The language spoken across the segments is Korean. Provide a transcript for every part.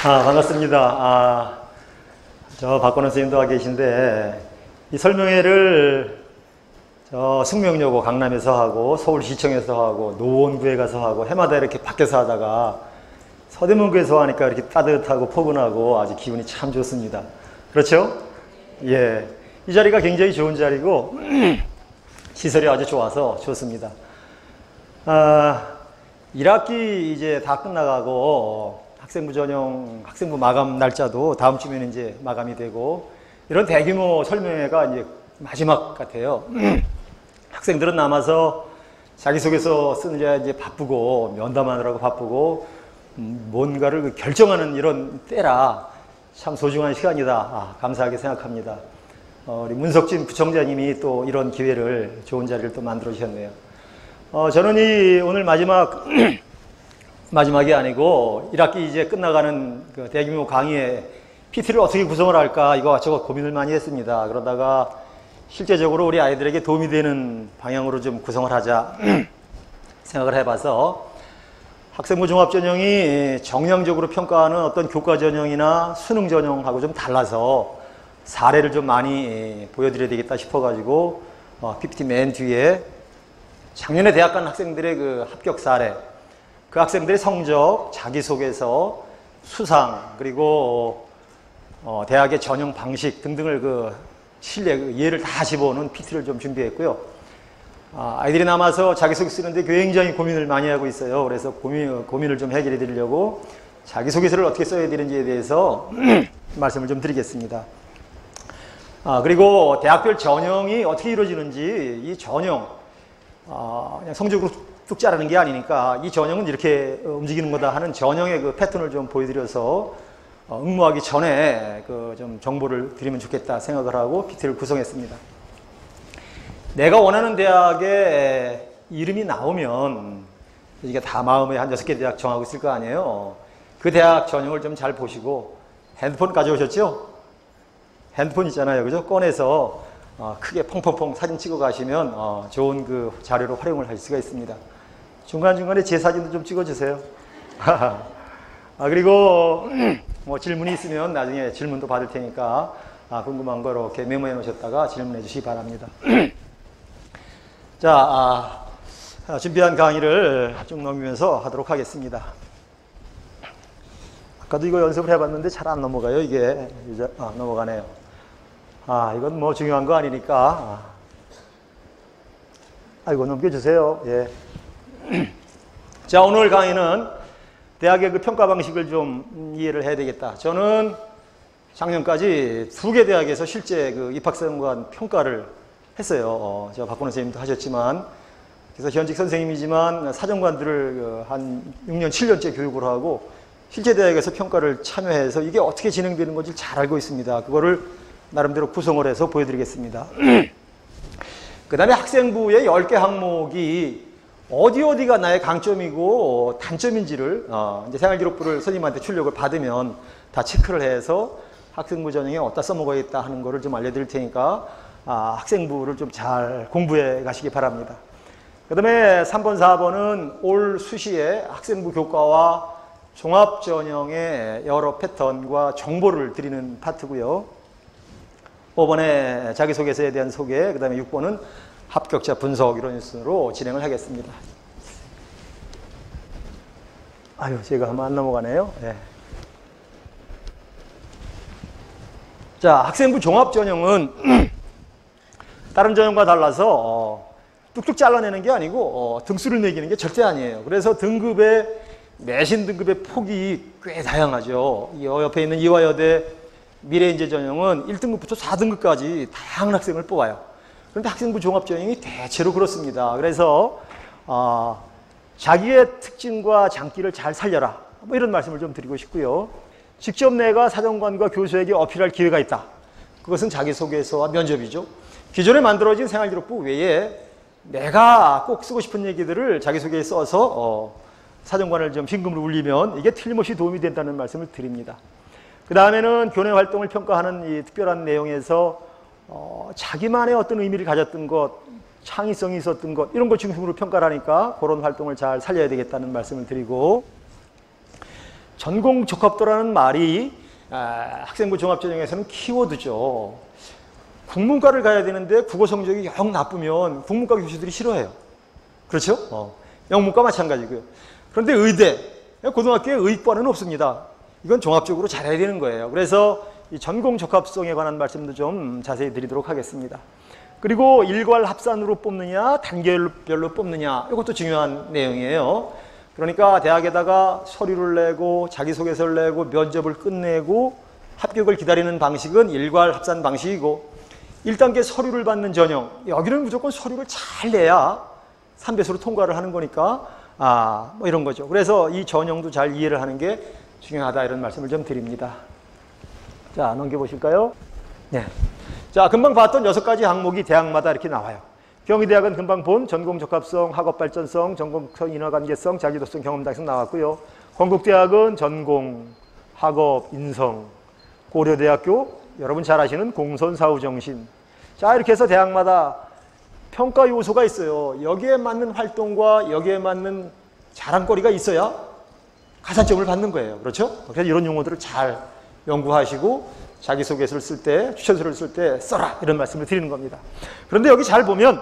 반갑습니다. 저 박건원 선생님도 와 계신데, 이 설명회를 저 승명여고 강남에서 하고, 서울시청에서 하고, 노원구에 가서 하고, 해마다 이렇게 밖에서 하다가, 서대문구에서 하니까 이렇게 따뜻하고 포근하고 아주 기분이 참 좋습니다. 그렇죠? 예. 이 자리가 굉장히 좋은 자리고, 시설이 아주 좋아서 좋습니다. 1학기 이제 다 끝나가고, 학생부 전형, 학생부 마감 날짜도 다음 주면 이제 마감이 되고, 이런 대규모 설명회가 이제 마지막 같아요. 학생들은 남아서 자기소개서 쓰느라 이제 바쁘고, 면담하느라고 바쁘고, 뭔가를 결정하는 이런 때라 참 소중한 시간이다. 감사하게 생각합니다. 우리 문석진 부총장님이 또 이런 기회를, 좋은 자리를 또 만들어 주셨네요. 저는 이 오늘 마지막이 아니고 1학기 이제 끝나가는 그 대규모 강의에 PT를 어떻게 구성을 할까 이거저거 고민을 많이 했습니다. 그러다가 실제적으로 우리 아이들에게 도움이 되는 방향으로 좀 구성을 하자 생각을 해봐서, 학생부 종합전형이 정량적으로 평가하는 어떤 교과전형이나 수능전형하고 좀 달라서 사례를 좀 많이 보여드려야 되겠다 싶어가지고 PPT 맨 뒤에 작년에 대학 간 학생들의 그 합격 사례, 그 학생들의 성적, 자기소개서, 수상, 그리고 대학의 전형 방식 등등을 그 실내 예를 다 집어오는 PT를 좀 준비했고요. 아이들이 남아서 자기소개 쓰는데 굉장히 고민을 많이 하고 있어요. 그래서 고민을 좀 해결해 드리려고 자기소개서를 어떻게 써야 되는지에 대해서 말씀을 좀 드리겠습니다. 그리고 대학별 전형이 어떻게 이루어지는지, 이 전형, 그냥 성적으로 뚝 자르는 게 아니니까 이 전형은 이렇게 움직이는 거다 하는 전형의 그 패턴을 좀 보여드려서 응모하기 전에 그 좀 정보를 드리면 좋겠다 생각을 하고 PT를 구성했습니다. 내가 원하는 대학에 이름이 나오면 이게 다 마음에 한 6개 대학 정하고 있을 거 아니에요. 그 대학 전형을 좀 잘 보시고, 핸드폰 가져오셨죠? 핸드폰 있잖아요. 그죠? 꺼내서 크게 펑펑펑 사진 찍어 가시면 좋은 그 자료로 활용을 할 수가 있습니다. 중간중간에 제 사진도 좀 찍어주세요. 그리고 뭐 질문이 있으면 나중에 질문도 받을 테니까 궁금한 거 이렇게 메모해 놓으셨다가 질문해 주시기 바랍니다. 자, 준비한 강의를 쭉 넘기면서 하도록 하겠습니다. 아까도 이거 연습을 해봤는데 잘 안 넘어가요. 이게 넘어가네요. 이건 뭐 중요한 거 아니니까 이거 넘겨주세요. 예. 자, 오늘 강의는 대학의 그 평가 방식을 좀 이해를 해야 되겠다. 저는 작년까지 2개 대학에서 실제 그 입학생관 평가를 했어요. 제가 박건원 선생님도 하셨지만, 그래서 현직 선생님이지만 사정관들을 한 6년, 7년째 교육을 하고 실제 대학에서 평가를 참여해서 이게 어떻게 진행되는 건지 잘 알고 있습니다. 그거를 나름대로 구성을 해서 보여드리겠습니다. 그 다음에 학생부의 10개 항목이 어디가 나의 강점이고 단점인지를 이제 생활기록부를 선생님한테 출력을 받으면 다 체크를 해서 학생부 전형에 어디다 써먹어야겠다 하는 거를 좀 알려드릴 테니까 학생부를 좀 잘 공부해 가시기 바랍니다. 그 다음에 3번, 4번은 올 수시에 학생부 교과와 종합전형의 여러 패턴과 정보를 드리는 파트고요. 5번에 자기소개서에 대한 소개, 그 다음에 6번은 합격자 분석, 이런 순으로 진행을 하겠습니다. 제가 하면 안 넘어가네요. 네. 자, 학생부 종합전형은 다른 전형과 달라서 뚝뚝 잘라내는 게 아니고 등수를 매기는 게 절대 아니에요. 그래서 내신 등급의 폭이 꽤 다양하죠. 이 옆에 있는 이화여대 미래인재 전형은 1등급부터 4등급까지 다양한 학생을 뽑아요. 그런데 학생부 종합전형이 대체로 그렇습니다. 그래서 자기의 특징과 장기를 잘 살려라, 뭐 이런 말씀을 좀 드리고 싶고요. 직접 내가 사정관과 교수에게 어필할 기회가 있다. 그것은 자기소개서와 면접이죠. 기존에 만들어진 생활기록부 외에 내가 꼭 쓰고 싶은 얘기들을 자기소개에 써서 사정관을 좀 흰금으로 울리면 이게 틀림없이 도움이 된다는 말씀을 드립니다. 그 다음에는 교내 활동을 평가하는 이 특별한 내용에서 자기만의 어떤 의미를 가졌던 것, 창의성이 있었던 것, 이런 것 중심으로 평가를 하니까 그런 활동을 잘 살려야 되겠다는 말씀을 드리고, 전공적합도라는 말이 학생부 종합전형에서는 키워드죠. 국문과를 가야 되는데 국어 성적이 영 나쁘면 국문과 교수들이 싫어해요. 그렇죠? 영문과 마찬가지고요. 그런데 의대, 고등학교에 의과는 없습니다. 이건 종합적으로 잘해야 되는 거예요. 그래서 이 전공적합성에 관한 말씀도 좀 자세히 드리도록 하겠습니다. 그리고 일괄 합산으로 뽑느냐 단계별로 뽑느냐, 이것도 중요한 내용이에요. 그러니까 대학에다가 서류를 내고 자기소개서를 내고 면접을 끝내고 합격을 기다리는 방식은 일괄 합산 방식이고, 1단계 서류를 받는 전형, 여기는 무조건 서류를 잘 내야 3배수로 통과를 하는 거니까 뭐 이런 거죠. 그래서 이 전형도 잘 이해를 하는 게 중요하다, 이런 말씀을 좀 드립니다. 자, 넘겨보실까요? 네. 자, 금방 봤던 6가지 항목이 대학마다 이렇게 나와요. 경희대학은 금방 본 전공적합성, 학업발전성, 전공성, 인허관계성, 자기도성, 경험당성 나왔고요. 건국대학은 전공, 학업, 인성. 고려대학교, 여러분 잘 아시는 공선사후정신. 자, 이렇게 해서 대학마다 평가 요소가 있어요. 여기에 맞는 활동과 여기에 맞는 자랑거리가 있어야 가산점을 받는 거예요. 그렇죠? 그래서 이런 용어들을 잘 연구하시고 자기소개서를 쓸 때, 추천서를 쓸 때 써라, 이런 말씀을 드리는 겁니다. 그런데 여기 잘 보면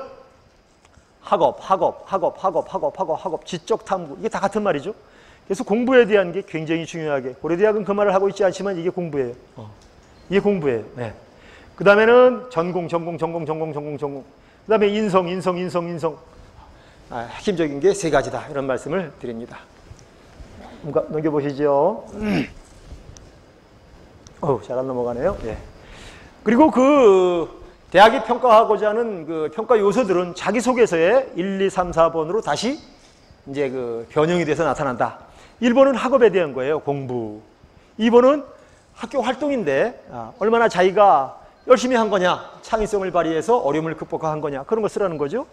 학업, 지적 탐구, 이게 다 같은 말이죠. 그래서 공부에 대한 게 굉장히 중요하게, 고려대학은 그 말을 하고 있지 않지만 이게 공부예요. 이게 공부예요. 네. 그 다음에는 전공. 그 다음에 인성. 핵심적인 게 3가지다, 이런 말씀을 드립니다. 넘겨보시죠. 잘 안 넘어가네요. 예. 그리고 그 대학이 평가하고자 하는 그 평가 요소들은 자기소개서에 1, 2, 3, 4번으로 다시 이제 그 변형이 돼서 나타난다. 1번은 학업에 대한 거예요. 공부. 2번은 학교 활동인데 얼마나 자기가 열심히 한 거냐, 창의성을 발휘해서 어려움을 극복한 거냐, 그런 걸 쓰라는 거죠.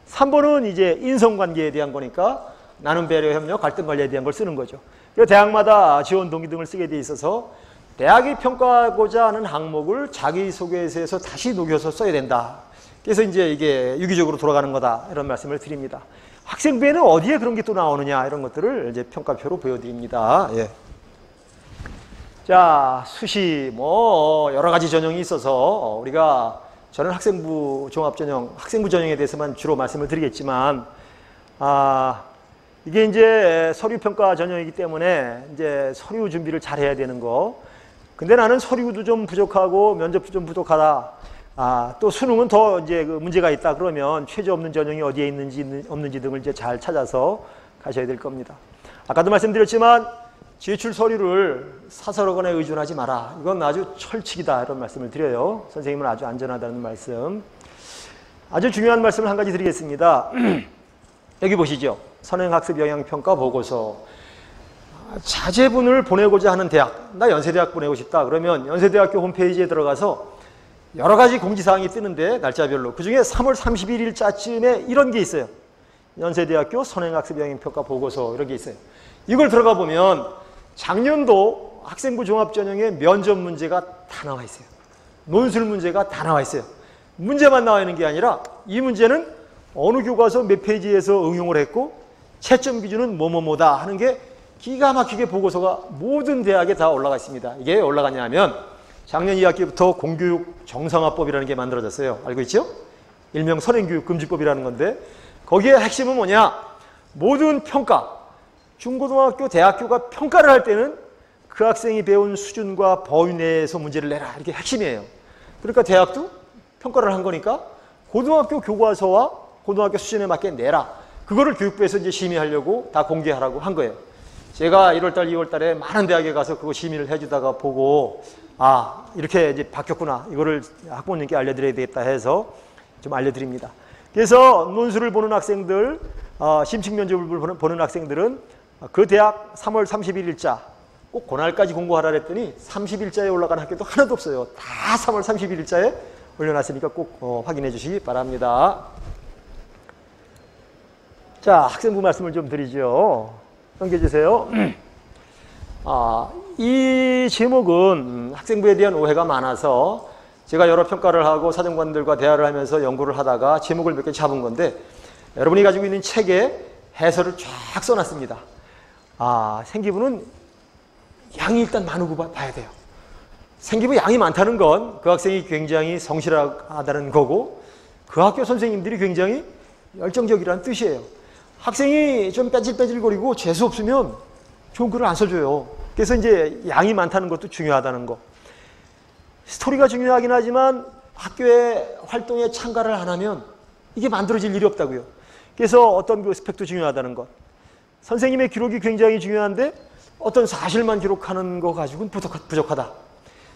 3번은 이제 인성관계에 대한 거니까 나눔, 배려, 협력, 갈등 관리에 대한 걸 쓰는 거죠. 그래서 대학마다 지원 동기 등을 쓰게 돼 있어서 대학이 평가하고자 하는 항목을 자기소개서에서 다시 녹여서 써야 된다. 그래서 이제 이게 유기적으로 돌아가는 거다, 이런 말씀을 드립니다. 학생부에는 어디에 그런 게 또 나오느냐, 이런 것들을 이제 평가표로 보여드립니다. 예. 자, 수시, 여러 가지 전형이 있어서 저는 학생부 종합전형, 학생부 전형에 대해서만 주로 말씀을 드리겠지만, 이게 이제 서류평가 전형이기 때문에 이제 서류 준비를 잘 해야 되는 거. 근데 나는 서류도 좀 부족하고 면접도 좀 부족하다. 또 수능은 더 이제 그 문제가 있다. 그러면 최저 없는 전형이 어디에 있는지 없는지 등을 이제 잘 찾아서 가셔야 될 겁니다. 아까도 말씀드렸지만 제출 서류를 사설어건에 의존하지 마라. 이건 아주 철칙이다, 이런 말씀을 드려요. 선생님은 아주 안전하다는 말씀. 아주 중요한 말씀을 한 가지 드리겠습니다. 여기 보시죠. 선행학습영향평가 보고서. 자제분을 보내고자 하는 대학, 나 연세대학 보내고 싶다. 그러면 연세대학교 홈페이지에 들어가서 여러 가지 공지사항이 뜨는데 날짜별로 그중에 3월 31일자쯤에 이런 게 있어요. 연세대학교 선행학습영향평가 보고서, 이런 게 있어요. 이걸 들어가 보면 작년도 학생부 종합전형에 면접 문제가 다 나와 있어요. 논술 문제가 다 나와 있어요. 문제만 나와 있는 게 아니라 이 문제는 어느 교과서 몇 페이지에서 응용을 했고 채점 기준은 뭐뭐뭐다 하는 게 기가 막히게 보고서가 모든 대학에 다 올라가 있습니다. 이게 왜 올라가냐면 작년 2학기부터 공교육 정상화법이라는 게 만들어졌어요. 알고 있죠? 일명 선행교육금지법이라는 건데 거기에 핵심은 뭐냐? 모든 평가, 중고등학교, 대학교가 평가를 할 때는 그 학생이 배운 수준과 범위 내에서 문제를 내라, 이렇게 핵심이에요. 그러니까 대학도 평가를 한 거니까 고등학교 교과서와 고등학교 수준에 맞게 내라. 그거를 교육부에서 이제 심의하려고 다 공개하라고 한 거예요. 제가 1월달, 2월달에 많은 대학에 가서 그거 심의를 해주다가 보고 이렇게 이제 바뀌었구나. 이거를 학부모님께 알려드려야 되겠다 해서 좀 알려드립니다. 그래서 논술을 보는 학생들, 심층 면접을 보는 학생들은 그 대학 3월 31일자 꼭 그날까지 공부하라 그랬더니 30일자에 올라간 학교도 하나도 없어요. 다 3월 31일자에 올려놨으니까 꼭 확인해 주시기 바랍니다. 자, 학생부 말씀을 좀 드리죠. 넘겨주세요. 이 제목은 학생부에 대한 오해가 많아서 제가 여러 평가를 하고 사정관들과 대화를 하면서 연구를 하다가 제목을 몇 개 잡은 건데 여러분이 가지고 있는 책에 해설을 쫙 써놨습니다. 생기부는 양이 일단 많은 거 봐야 돼요. 생기부 양이 많다는 건 그 학생이 굉장히 성실하다는 거고 그 학교 선생님들이 굉장히 열정적이라는 뜻이에요. 학생이 좀 빼질빼질거리고 재수 없으면 좋은 글을 안 써줘요. 그래서 이제 양이 많다는 것도 중요하다는 거. 스토리가 중요하긴 하지만 학교의 활동에 참가를 안 하면 이게 만들어질 일이 없다고요. 그래서 어떤 그 스펙도 중요하다는 것. 선생님의 기록이 굉장히 중요한데 어떤 사실만 기록하는 거 가지고는 부족하다.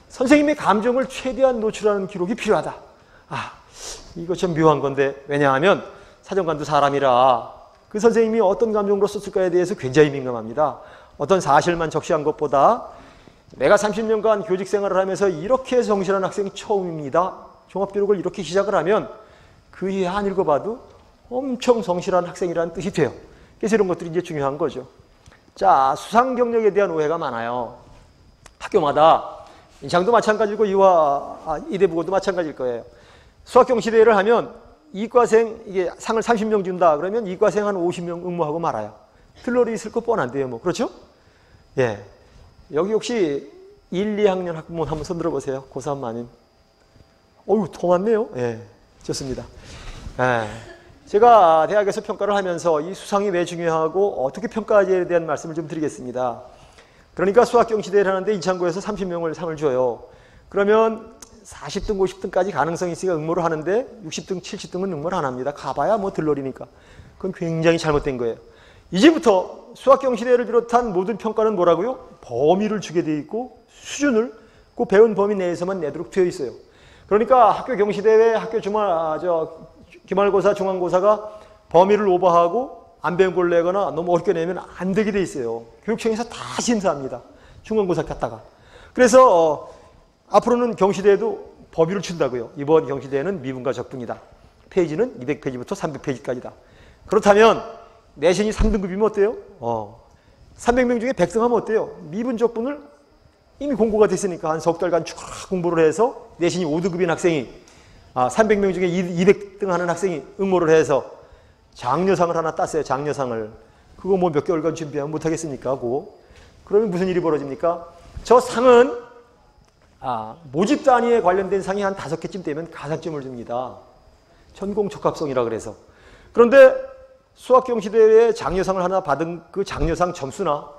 선생님의 감정을 최대한 노출하는 기록이 필요하다. 이거 좀 묘한 건데 왜냐하면 사정관도 사람이라 그 선생님이 어떤 감정으로 썼을까에 대해서 굉장히 민감합니다. 어떤 사실만 적시한 것보다 내가 30년간 교직 생활을 하면서 이렇게 성실한 학생이 처음입니다. 종합기록을 이렇게 시작을 하면 그 이해 안 읽어봐도 엄청 성실한 학생이라는 뜻이 돼요. 그래서 이런 것들이 이제 중요한 거죠. 자, 수상 경력에 대한 오해가 많아요. 학교마다 인창도 마찬가지고 이대부고도 마찬가지일 거예요. 수학경시대회를 하면 이과생 이게 상을 30명 준다 그러면 이과생 한 50명 응모하고 말아요. 들러리 있을 거 뻔한데요, 뭐 그렇죠? 예, 여기 혹시 1, 2학년 학부모 한번 손 들어보세요. 고3 마님. 어유 더 많네요. 예, 좋습니다. 예, 제가 대학에서 평가를 하면서 이 수상이 왜 중요하고 어떻게 평가하지에 대한 말씀을 좀 드리겠습니다. 그러니까 수학경시대회를 하는데 인창고에서 30명을 상을 줘요. 그러면 40등, 50등까지 가능성이 있으니까 응모를 하는데 60등, 70등은 응모를 안 합니다. 가봐야 뭐 들러리니까. 그건 굉장히 잘못된 거예요. 이제부터 수학경시대회를 비롯한 모든 평가는 뭐라고요? 범위를 주게 돼 있고 수준을 그 배운 범위 내에서만 내도록 되어 있어요. 그러니까 학교 경시대회, 학교 기말고사, 중간고사가 범위를 오버하고 안 배운 걸 내거나 너무 어렵게 내면 안 되게 돼 있어요. 교육청에서 다 심사합니다. 중간고사 갔다가. 그래서 앞으로는 경시대회도 범위를 준다고요. 이번 경시대회는 미분과 적분이다. 페이지는 200페이지부터 300페이지까지다. 그렇다면 내신이 3등급이면 어때요? 300명 중에 100등 하면 어때요? 미분 적분을 이미 공고가 됐으니까 한 석 달간 쭉 공부를 해서 내신이 5등급인 학생이 300명 중에 200등 하는 학생이 응모를 해서 장려상을 하나 땄어요. 장려상을. 그거 뭐 몇 개월간 준비하면 못하겠습니까? 그러면 무슨 일이 벌어집니까? 저 상은 모집 단위에 관련된 상이 한 5개쯤 되면 가산점을 줍니다. 전공 적합성이라 그래서. 그런데 수학경시대회에 장려상을 하나 받은 그 장려상 점수나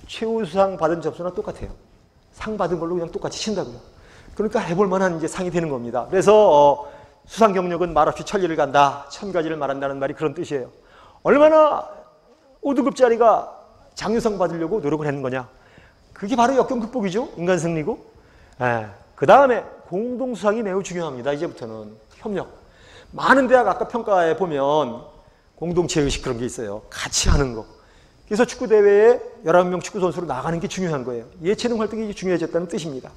최우수상 받은 점수나 똑같아요. 상 받은 걸로 그냥 똑같이 친다고요. 그러니까 해볼 만한 이제 상이 되는 겁니다. 그래서 수상 경력은 말없이 천리를 간다. 1000가지를 말한다는 말이 그런 뜻이에요. 얼마나 5등급짜리가 장려상 받으려고 노력을 했는 거냐. 그게 바로 역경 극복이죠. 인간 승리고. 그 다음에 공동수상이 매우 중요합니다. 이제부터는 협력. 많은 대학 아까 평가에 보면 공동체의식 그런 게 있어요. 같이 하는 거. 그래서 축구대회에 11명 축구선수로 나가는 게 중요한 거예요. 예체능 활동이 중요해졌다는 뜻입니다.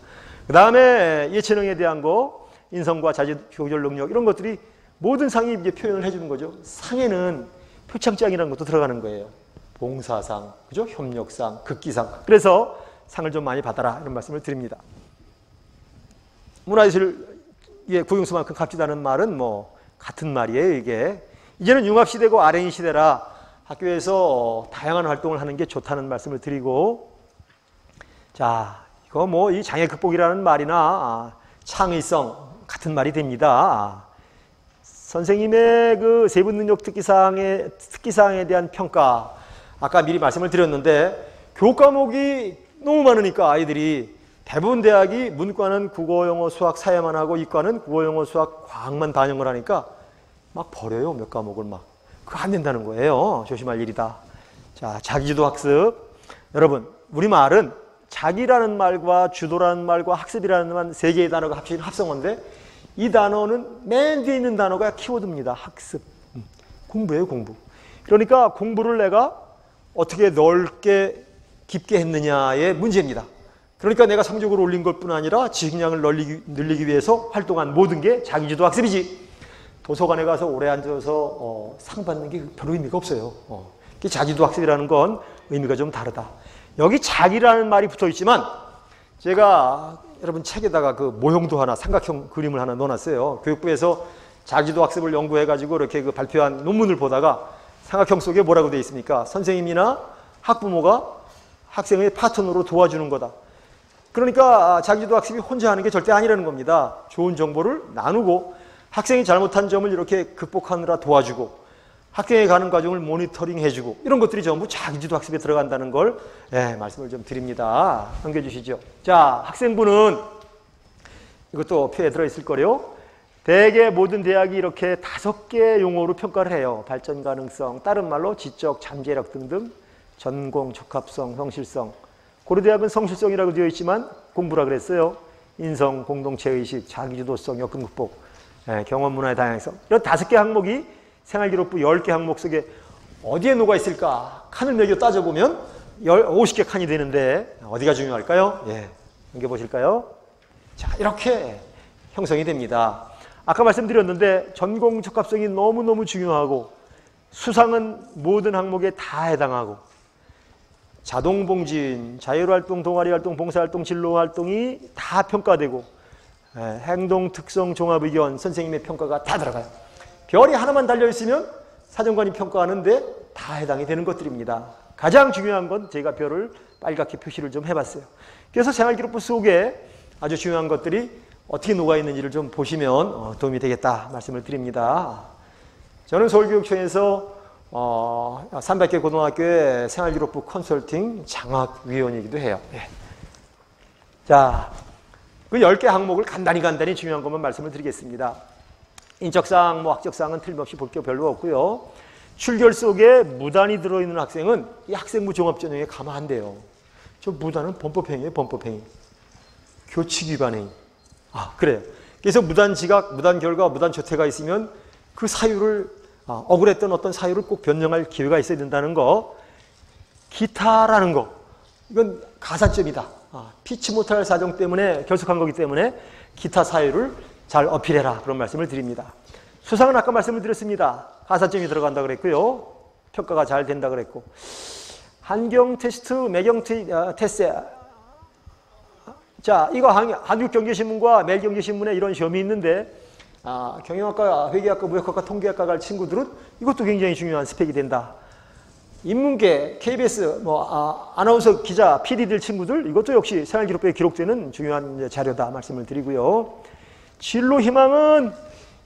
그 다음에 예체능에 대한 거, 인성과 자질, 조절 능력 이런 것들이 모든 상이 이제 표현을 해주는 거죠. 상에는 표창장이라는 것도 들어가는 거예요. 봉사상, 그죠? 협력상, 극기상. 그래서 상을 좀 많이 받아라 이런 말씀을 드립니다. 문화예술 고용수만큼 값지다는 말은 뭐 같은 말이에요. 이게 이제는 융합시대고 RNA 시대라 학교에서 다양한 활동을 하는 게 좋다는 말씀을 드리고, 자, 이거 뭐 이 장애 극복이라는 말이나 창의성 같은 말이 됩니다. 선생님의 그 세분 능력 특기사항에 대한 평가, 아까 미리 말씀을 드렸는데 교과 과목이 너무 많으니까 아이들이 대부분 대학이 문과는 국어, 영어, 수학, 사회만 하고 이과는 국어, 영어, 수학, 과학만 반영을 하니까 막 버려요. 몇 과목을 막. 그거 안 된다는 거예요. 조심할 일이다. 자, 자기주도 학습. 여러분, 우리말은 자기라는 말과 주도라는 말과 학습이라는 말 세 개의 단어가 합쳐진 합성어인데 이 단어는 맨 뒤에 있는 단어가 키워드입니다. 학습. 공부예요, 공부. 그러니까 공부를 내가 어떻게 넓게 깊게 했느냐의 문제입니다. 그러니까 내가 성적을 올린 것뿐 아니라 지식량을 늘리기 위해서 활동한 모든 게 자기주도 학습이지. 도서관에 가서 오래 앉아서 상 받는 게 별로 의미가 없어요. 자기주도 학습이라는 건 의미가 좀 다르다. 여기 자기라는 말이 붙어 있지만 제가 여러분 책에다가 그 모형도 하나, 삼각형 그림을 하나 넣어놨어요. 교육부에서 자기주도 학습을 연구해가지고 이렇게 그 발표한 논문을 보다가 삼각형 속에 뭐라고 되어 있습니까? 선생님이나 학부모가 학생의 파트너로 도와주는 거다. 그러니까 자기주도 학습이 혼자 하는 게 절대 아니라는 겁니다. 좋은 정보를 나누고 학생이 잘못한 점을 이렇게 극복하느라 도와주고 학교에 가는 과정을 모니터링 해주고 이런 것들이 전부 자기주도 학습에 들어간다는 걸 말씀을 좀 드립니다. 넘겨주시죠. 자, 학생부는 이것도 표에 들어있을 거래요. 대개 모든 대학이 이렇게 5개 용어로 평가를 해요. 발전 가능성, 다른 말로 지적, 잠재력 등등, 전공, 적합성, 성실성. 고려대학은 성실성이라고 되어 있지만 공부라 그랬어요. 인성, 공동체의식, 자기주도성, 여건 극복, 경험 문화의 다양성. 이런 5개 항목이 생활기록부 10개 항목 속에 어디에 녹아 있을까? 칸을 매겨 따져보면 50개 칸이 되는데 어디가 중요할까요? 넘겨보실까요? 자, 이렇게 형성이 됩니다. 아까 말씀드렸는데 전공 적합성이 너무너무 중요하고 수상은 모든 항목에 다 해당하고 자동봉진, 자율활동, 동아리활동, 봉사활동, 진로활동이 다 평가되고 행동, 특성, 종합의견, 선생님의 평가가 다 들어가요. 별이 하나만 달려있으면 사정관이 평가하는데 다 해당이 되는 것들입니다. 가장 중요한 건 제가 별을 빨갛게 표시를 좀 해봤어요. 그래서 생활기록부 속에 아주 중요한 것들이 어떻게 녹아있는지를 좀 보시면 도움이 되겠다 말씀을 드립니다. 저는 서울교육청에서 300개 고등학교의 생활기록부 컨설팅 장학위원이기도 해요. 자, 그 10개 항목을 간단히 중요한 것만 말씀을 드리겠습니다. 인적사항, 학적사항은 틀림없이 볼 게 별로 없고요. 출결 속에 무단이 들어있는 학생은 이 학생부 종합전형에 가면 안 돼요. 저 무단은 범법행위예요, 범법행위. 교칙 위반행위. 그래요. 그래서 무단 지각, 무단 결과, 무단 조퇴가 있으면 그 사유를 억울했던 어떤 사유를 꼭 변명할 기회가 있어야 된다는 거. 기타라는 거. 이건 가산점이다. 피치 못할 사정 때문에 결석한 거기 때문에 기타 사유를 잘 어필해라. 그런 말씀을 드립니다. 수상은 아까 말씀을 드렸습니다. 가산점이 들어간다 그랬고요. 평가가 잘 된다 그랬고. 한경 테스트, 매경 테스트. 자, 이거 한국경제신문과 매일경제신문에 이런 시험이 있는데 경영학과, 회계학과, 무역학과, 통계학과 갈 친구들은 이것도 굉장히 중요한 스펙이 된다. 인문계, KBS, 아나운서, 기자, PD들 친구들 이것도 역시 생활기록부에 기록되는 중요한 자료다 말씀을 드리고요. 진로 희망은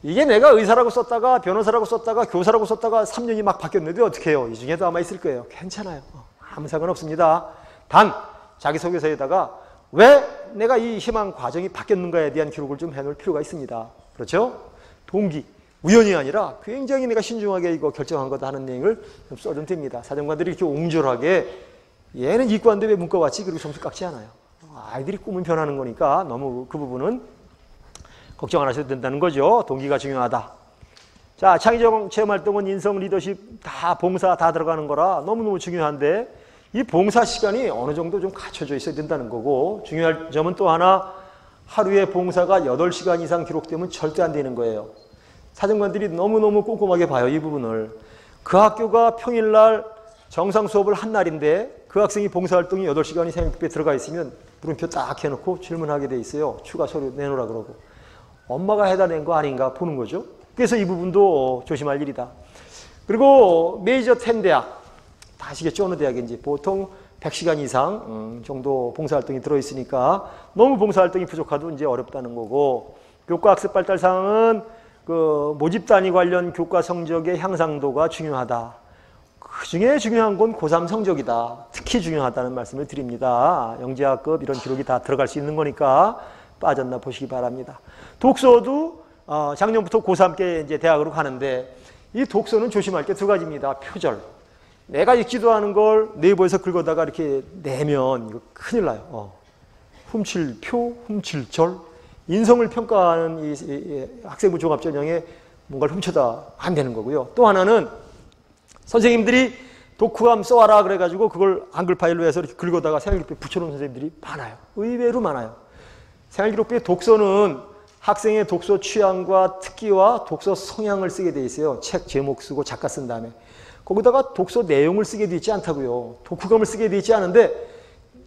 이게 내가 의사라고 썼다가 변호사라고 썼다가 교사라고 썼다가 3년이 막 바뀌었는데 어떻게 해요? 이 중에도 아마 있을 거예요. 괜찮아요. 아무 상관없습니다. 단 자기소개서에다가 왜 내가 이 희망 과정이 바뀌었는가에 대한 기록을 좀 해놓을 필요가 있습니다. 그렇죠? 동기, 우연이 아니라 굉장히 내가 신중하게 이거 결정한 거다 하는 내용을 좀 써주면 됩니다. 사정관들이 이렇게 옹졸하게 얘는 이과인데 왜 문과 왔지? 그리고 점수 깎지 않아요. 아이들이 꿈은 변하는 거니까 너무 그 부분은 걱정 안 하셔도 된다는 거죠. 동기가 중요하다. 자, 창의적 체험활동은 인성, 리더십, 다 봉사 다 들어가는 거라 너무너무 중요한데 이 봉사 시간이 어느 정도 좀 갖춰져 있어야 된다는 거고 중요한 점은 또 하나 하루에 봉사가 8시간 이상 기록되면 절대 안 되는 거예요. 사정관들이 너무너무 꼼꼼하게 봐요. 이 부분을. 그 학교가 평일날 정상 수업을 한 날인데 그 학생이 봉사활동이 8시간이 생활기록부에 들어가 있으면 물음표 딱 해놓고 질문하게 돼 있어요. 추가 서류 내놓으라 그러고. 엄마가 해다 낸 거 아닌가 보는 거죠. 그래서 이 부분도 조심할 일이다. 그리고 메이저 10 대학, 다 아시겠죠? 어느 대학인지. 보통 100시간 이상 정도 봉사활동이 들어있으니까 너무 봉사활동이 부족하도 이제 어렵다는 거고, 교과학습 발달 사항은 그 모집 단위 관련 교과 성적의 향상도가 중요하다. 그 중에 중요한 건 고3 성적이다. 특히 중요하다는 말씀을 드립니다. 영재학급 이런 기록이 다 들어갈 수 있는 거니까 빠졌나 보시기 바랍니다. 독서도 작년부터 고3께 이제 대학으로 가는데 이 독서는 조심할 게 2가지입니다. 표절. 내가 읽지도 않은 걸 네이버에서 긁어다가 이렇게 내면 이거 큰일 나요. 훔칠 표, 훔칠 절. 인성을 평가하는 이 학생부 종합전형에 뭔가를 훔쳐다 안 되는 거고요. 또 하나는 선생님들이 독후감 써와라 그래가지고 그걸 한글 파일로 해서 이렇게 긁어다가 생활기록부에 붙여놓은 선생님들이 많아요. 의외로 많아요. 생활기록부의 독서는 학생의 독서 취향과 특기와 독서 성향을 쓰게 돼 있어요. 책 제목 쓰고 작가 쓴 다음에. 거기다가 독서 내용을 쓰게 돼 있지 않다고요. 독후감을 쓰게 돼 있지 않은데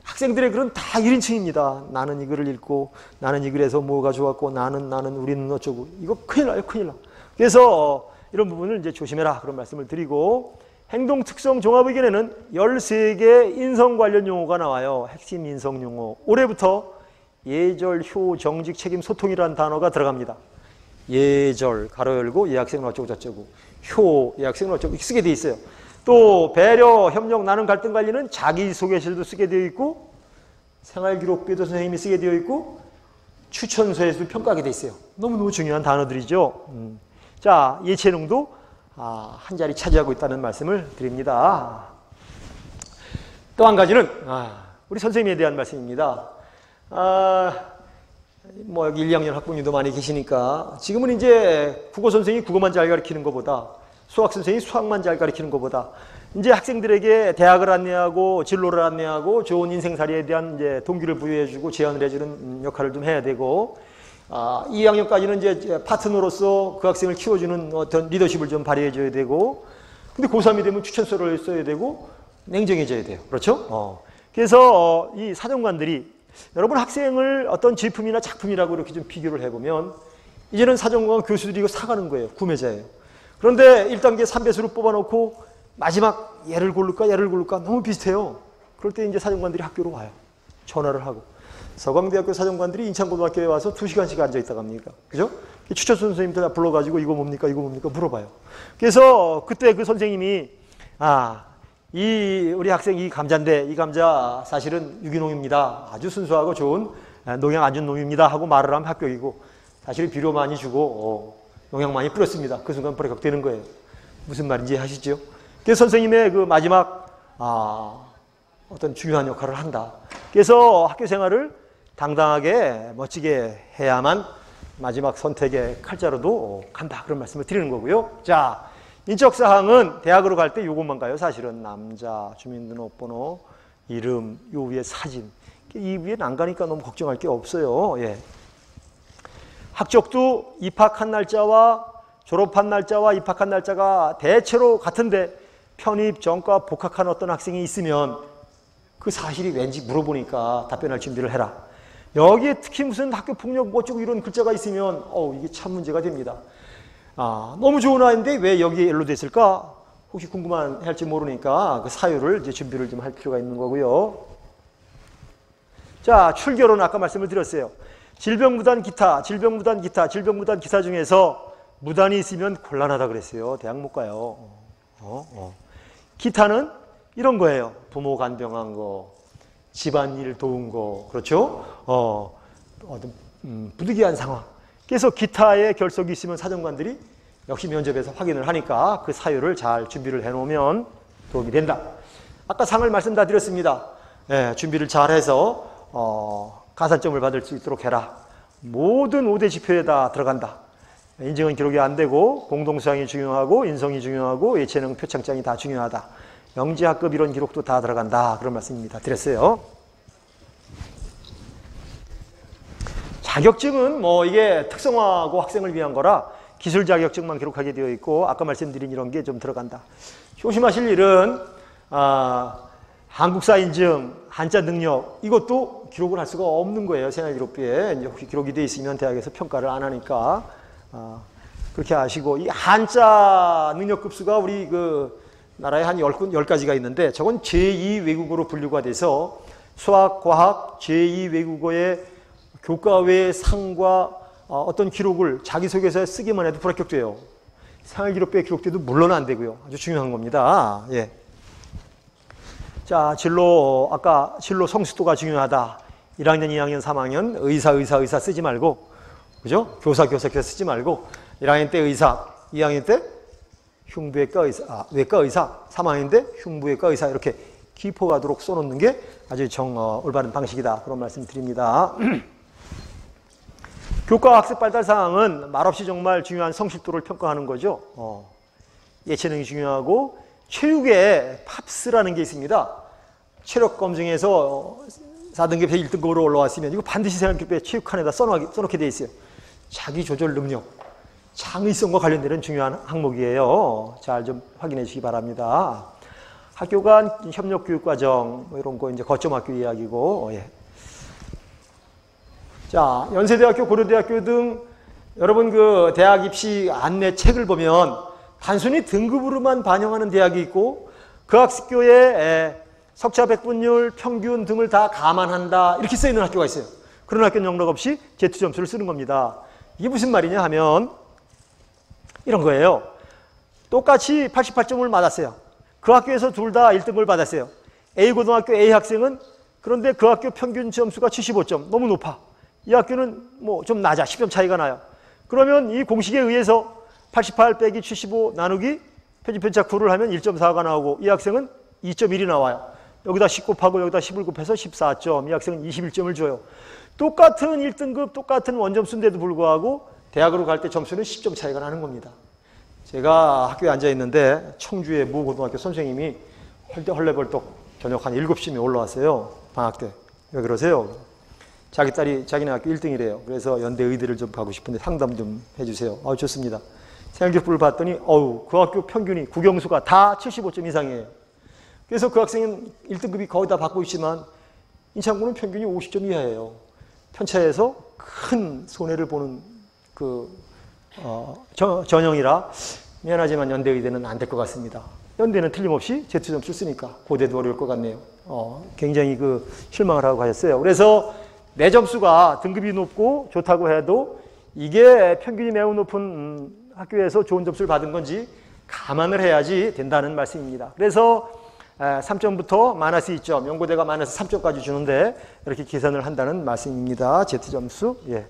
학생들의 글은 다 1인칭입니다. 나는 이 글을 읽고 나는 이 글에서 뭐가 좋았고 나는 우리는 어쩌고. 이거 큰일 나요. 큰일 나. 그래서 이런 부분을 이제 조심해라 그런 말씀을 드리고 행동 특성 종합 의견에는 13개 인성 관련 용어가 나와요. 핵심 인성 용어. 올해부터 예절, 효, 정직, 책임, 소통이라는 단어가 들어갑니다. 예절, 가로 열고 예학생은 어쩌고 저쩌고, 효, 예학생은 어쩌고 쓰게 돼 있어요. 또 배려, 협력, 나눔, 갈등 관리는 자기소개서에도 쓰게 되어 있고, 생활기록부에도 선생님이 쓰게 되어 있고, 추천서에서도 평가하게 돼 있어요. 너무너무 중요한 단어들이죠. 자, 예체능도 한 자리 차지하고 있다는 말씀을 드립니다. 또 한 가지는 우리 선생님에 대한 말씀입니다. 뭐 여기 1, 2학년 학부모님도 많이 계시니까 지금은 이제 국어 선생님이 국어만 잘 가르치는 것보다 수학 선생님이 수학만 잘 가르치는 것보다 이제 학생들에게 대학을 안내하고 진로를 안내하고 좋은 인생살이에 대한 이제 동기를 부여해주고 제안을 해주는 역할을 좀 해야 되고 2학년까지는 이제 파트너로서 그 학생을 키워주는 어떤 리더십을 좀 발휘해줘야 되고 근데 고3이 되면 추천서를 써야 되고 냉정해져야 돼요. 그렇죠? 그래서 이 사정관들이 여러분 학생을 어떤 제품이나 작품이라고 이렇게 좀 비교를 해보면 이제는 사정관 교수들이 이거 사가는 거예요. 구매자예요. 그런데 1단계 3배수를 뽑아놓고 마지막 얘를 고를까 너무 비슷해요. 그럴 때 이제 사정관들이 학교로 와요. 전화를 하고. 서강대학교 사정관들이 인천고등학교에 와서 2시간씩 앉아있다 갑니까? 그죠? 추천서 선생님들 다 불러가지고 이거 뭡니까 물어봐요. 그래서 그때 그 선생님이 우리 학생 이 감자인데 이 감자 사실은 유기농입니다. 아주 순수하고 좋은 농약 안 준 놈입니다 하고 말을 하면 합격이고 사실은 비료 많이 주고 농약 많이 뿌렸습니다. 그 순간 불합격되는 거예요. 무슨 말인지 아시죠? 그래서 선생님의 그 마지막 어떤 중요한 역할을 한다. 그래서 학교 생활을 당당하게 멋지게 해야만 마지막 선택의 칼자루도 간다. 그런 말씀을 드리는 거고요. 자, 인적사항은 대학으로 갈 때 이것만 가요. 사실은 남자, 주민등록번호, 이름, 요 위에 사진. 이 위엔 안 가니까 너무 걱정할 게 없어요. 예. 학적도 입학한 날짜와 졸업한 날짜와 입학한 날짜가 대체로 같은데 편입, 전과, 복학한 어떤 학생이 있으면 그 사실이 왠지 물어보니까 답변할 준비를 해라. 여기에 특히 무슨 학교 폭력 뭐 어쩌고 이런 글자가 있으면 이게 참 문제가 됩니다. 너무 좋은 아이인데 왜 여기에 연루됐을까? 혹시 궁금할지 모르니까 그 사유를 이제 준비를 좀 할 필요가 있는 거고요. 자, 출결은 아까 말씀을 드렸어요. 질병무단 기타 중에서 무단이 있으면 곤란하다 그랬어요. 대학 못 가요. 기타는 이런 거예요. 부모 간병한 거, 집안일 도운 거, 그렇죠? 부득이한 상황. 그래서 기타의 결석이 있으면 사정관들이 역시 면접에서 확인을 하니까 그 사유를 잘 준비를 해놓으면 도움이 된다. 아까 상을 말씀 다 드렸습니다. 준비를 잘 해서 가산점을 받을 수 있도록 해라. 모든 5대 지표에 다 들어간다. 인증은 기록이 안 되고 공동수양이 중요하고 인성이 중요하고 예체능 표창장이 다 중요하다. 영재학급 이런 기록도 다 들어간다. 그런 말씀입니다. 드렸어요. 자격증은 뭐 이게 특성화하고 학생을 위한 거라 기술 자격증만 기록하게 되어 있고 아까 말씀드린 이런 게 좀 들어간다. 조심하실 일은 한국사 인증, 한자 능력 이것도 기록을 할 수가 없는 거예요. 생활기록부에 이제 혹시 기록이 되어 있으면 대학에서 평가를 안 하니까 그렇게 아시고 이 한자 능력 급수가 우리 그 나라에 한 10가지가 있는데 저건 제2 외국어로 분류가 돼서 수학, 과학, 제2 외국어의 교과 외 상과 어떤 기록을 자기소개서에 쓰기만 해도 불합격돼요. 생활기록부에 기록돼도 물론 안 되고요. 아주 중요한 겁니다. 예. 자, 아까 진로 성숙도가 중요하다. 1학년, 2학년, 3학년 의사 쓰지 말고, 그죠? 교사 쓰지 말고 1학년 때 의사, 2학년 때 흉부외과 의사, 외과 의사, 3학년 때 흉부외과 의사 이렇게 기포가도록 써놓는 게 아주 올바른 방식이다. 그런 말씀 드립니다. 교과 학습 발달 사항은 말없이 정말 중요한 성실도를 평가하는 거죠. 예체능이 중요하고 체육에 팝스라는 게 있습니다. 체력 검증에서 4등급에서 1등급으로 올라왔으면 이거 반드시 생활기록부에 체육칸에다 써놓게 돼 있어요. 자기 조절 능력, 창의성과 관련되는 중요한 항목이에요. 잘 좀 확인해 주시기 바랍니다. 학교 간 협력 교육 과정 뭐 이런 거 이제 거점 학교 이야기고. 예. 자, 연세대학교, 고려대학교 등 여러분 그 대학 입시 안내 책을 보면 단순히 등급으로만 반영하는 대학이 있고 그 학교의 석차 백분율, 평균 등을 다 감안한다 이렇게 써 있는 학교가 있어요. 그런 학교는 영락 없이 Z 점수를 쓰는 겁니다. 이게 무슨 말이냐 하면 이런 거예요. 똑같이 88점을 맞았어요. 그 학교에서 둘 다 1등급을 받았어요. A고등학교 A 학생은 그런데 그 학교 평균 점수가 75점, 너무 높아. 이 학교는 뭐 좀 낮아, 10점 차이가 나요. 그러면 이 공식에 의해서 88 빼기 75 나누기 편집편차 9를 하면 1.4가 나오고 이 학생은 2.1이 나와요. 여기다 10 곱하고 여기다 10을 곱해서 14점, 이 학생은 21점을 줘요. 똑같은 1등급, 똑같은 원점수인데도 불구하고 대학으로 갈 때 점수는 10점 차이가 나는 겁니다. 제가 학교에 앉아 있는데 청주의 모 고등학교 선생님이 헐레벌떡 저녁 한 7시쯤에 올라왔어요. 방학 때. 왜 그러세요? 자기 딸이 자기네 학교 1등이래요. 그래서 연대 의대를 좀 가고 싶은데 상담 좀 해주세요. 좋습니다. 생활기록부를 봤더니 그 학교 평균이 국영수가 다 75점 이상이에요. 그래서 그 학생은 1등급이 거의 다 받고 있지만 인창구는 평균이 50점 이하예요. 편차에서 큰 손해를 보는 전형이라 미안하지만 연대 의대는 안 될 것 같습니다. 연대는 틀림없이 Z점수를 쓰니까 고대도 어려울 것 같네요. 굉장히 실망을 하고 가셨어요. 그래서 내 점수가 등급이 높고 좋다고 해도 이게 평균이 매우 높은 학교에서 좋은 점수를 받은 건지 감안을 해야지 된다는 말씀입니다. 그래서 3점부터 마이너스 2점, 연고대가 마이너스 3점까지 주는데 이렇게 계산을 한다는 말씀입니다. Z점수. 예.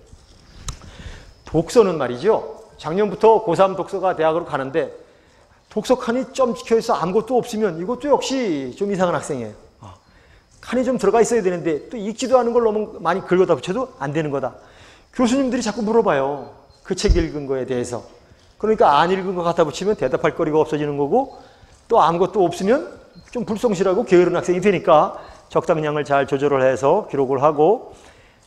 독서는 말이죠. 작년부터 고3 독서가 대학으로 가는데 독서 칸이 점 찍혀있어 아무것도 없으면 이것도 역시 좀 이상한 학생이에요. 칸이 좀 들어가 있어야 되는데 또 읽지도 않은 걸 너무 많이 긁어다 붙여도 안 되는 거다. 교수님들이 자꾸 물어봐요. 그 책 읽은 거에 대해서. 그러니까 안 읽은 거 갖다 붙이면 대답할 거리가 없어지는 거고 또 아무것도 없으면 좀 불성실하고 게으른 학생이 되니까 적당량을 잘 조절을 해서 기록을 하고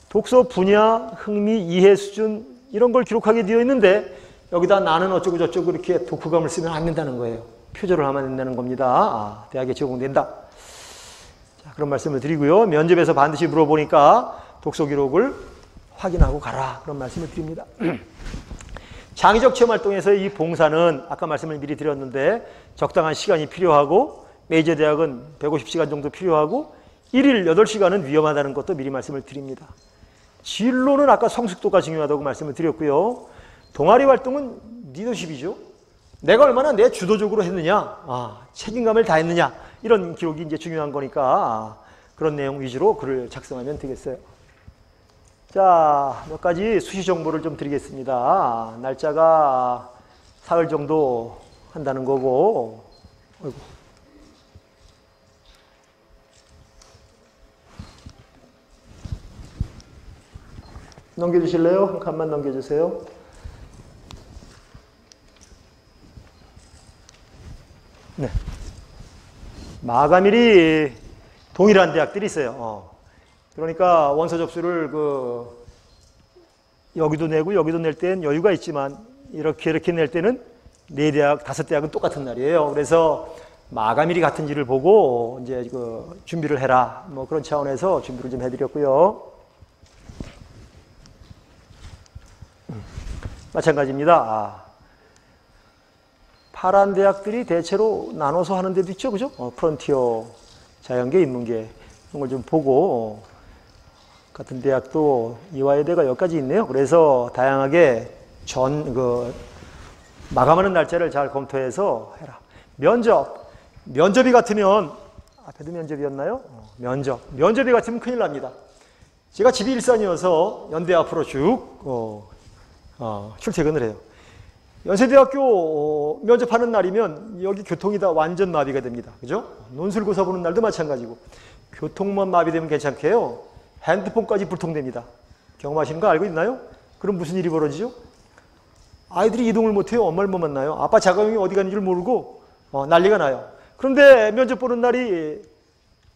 독서 분야, 흥미, 이해 수준 이런 걸 기록하게 되어 있는데 여기다 나는 어쩌고 저쩌고 이렇게 독후감을 쓰면 안 된다는 거예요. 표절을 하면 안 된다는 겁니다. 대학에 적용된다. 자, 그런 말씀을 드리고요. 면접에서 반드시 물어보니까 독서 기록을 확인하고 가라. 그런 말씀을 드립니다. 창의적 체험 활동에서 이 봉사는 아까 말씀을 미리 드렸는데 적당한 시간이 필요하고 메이저 대학은 150시간 정도 필요하고 1일 8시간은 위험하다는 것도 미리 말씀을 드립니다. 진로는 아까 성숙도가 중요하다고 말씀을 드렸고요. 동아리 활동은 리더십이죠. 내가 얼마나 내 주도적으로 했느냐, 책임감을 다했느냐 이런 기록이 이제 중요한 거니까 그런 내용 위주로 글을 작성하면 되겠어요. 자, 몇 가지 수시 정보를 좀 드리겠습니다. 날짜가 사흘 정도 한다는 거고, 어이구. 넘겨주실래요? 한 칸만 넘겨주세요. 네. 마감일이 동일한 대학들이 있어요. 그러니까 원서 접수를 여기도 내고 여기도 낼 때는 여유가 있지만 이렇게 낼 때는 4대학, 5대학은 똑같은 날이에요. 그래서 마감일이 같은지를 보고 이제 준비를 해라. 뭐 그런 차원에서 준비를 좀 해드렸고요. 마찬가지입니다. 파란 대학들이 대체로 나눠서 하는 데도 있죠. 그죠? 프론티어, 자연계, 인문계 이런 걸 좀 보고 같은 대학도 이화여대가 여기까지 있네요. 그래서 다양하게 마감하는 날짜를 잘 검토해서 해라. 면접이 같으면 앞에도 면접이었나요? 면접이 같으면 큰일 납니다. 제가 집이 일산이어서 연대 앞으로 쭉 출퇴근을 해요. 연세대학교 면접하는 날이면 여기 교통이 다 완전 마비가 됩니다. 그죠? 논술고사 보는 날도 마찬가지고 교통만 마비되면 괜찮게요. 핸드폰까지 불통됩니다. 경험하시는 거 알고 있나요? 그럼 무슨 일이 벌어지죠? 아이들이 이동을 못해요. 엄마를 못 만나요. 아빠 자가용이 어디 가는 줄 모르고 난리가 나요. 그런데 면접 보는 날이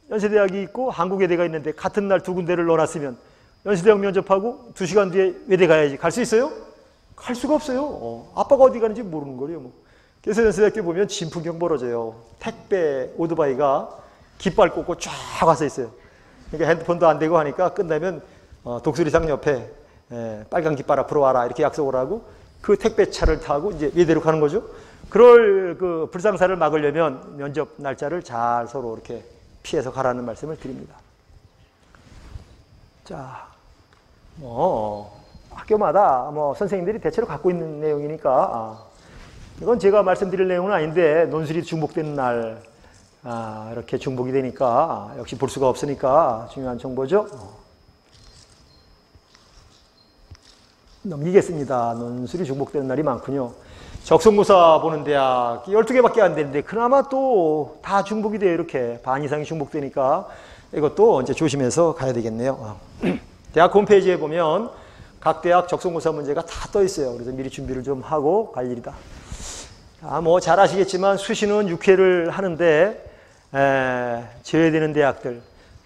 연세대학이 있고 한국외대가 있는데 같은 날 두 군데를 넣어놨으면 연세대학 면접하고 2시간 뒤에 외대 가야지. 갈 수 있어요? 갈 수가 없어요. 아빠가 어디 가는지 모르는 거예요. 뭐. 그래서 연세대학교 보면 진풍경 벌어져요. 택배 오토바이가 깃발 꽂고 쫙 와서 있어요. 그러니까 핸드폰도 안 되고 하니까 끝나면 독수리상 옆에 빨간 깃발 앞으로 와라 이렇게 약속을 하고 그 택배차를 타고 이제 외대로 가는 거죠. 그럴 그 불상사를 막으려면 면접 날짜를 잘 서로 이렇게 피해서 가라는 말씀을 드립니다. 자, 학교마다 선생님들이 대체로 갖고 있는 내용이니까 이건 제가 말씀드릴 내용은 아닌데 논술이 중복되는 날 이렇게 중복이 되니까 역시 볼 수가 없으니까 중요한 정보죠. 넘기겠습니다. 논술이 중복되는 날이 많군요. 적성고사 보는 대학 12개밖에 안 되는데 그나마 또 다 중복이 돼요. 이렇게 반 이상이 중복되니까 이것도 이제 조심해서 가야 되겠네요. 대학 홈페이지에 보면 각 대학 적성고사 문제가 다 떠 있어요. 그래서 미리 준비를 좀 하고 갈 일이다. 잘 아시겠지만 수시는 6회를 하는데 제외되는 대학들,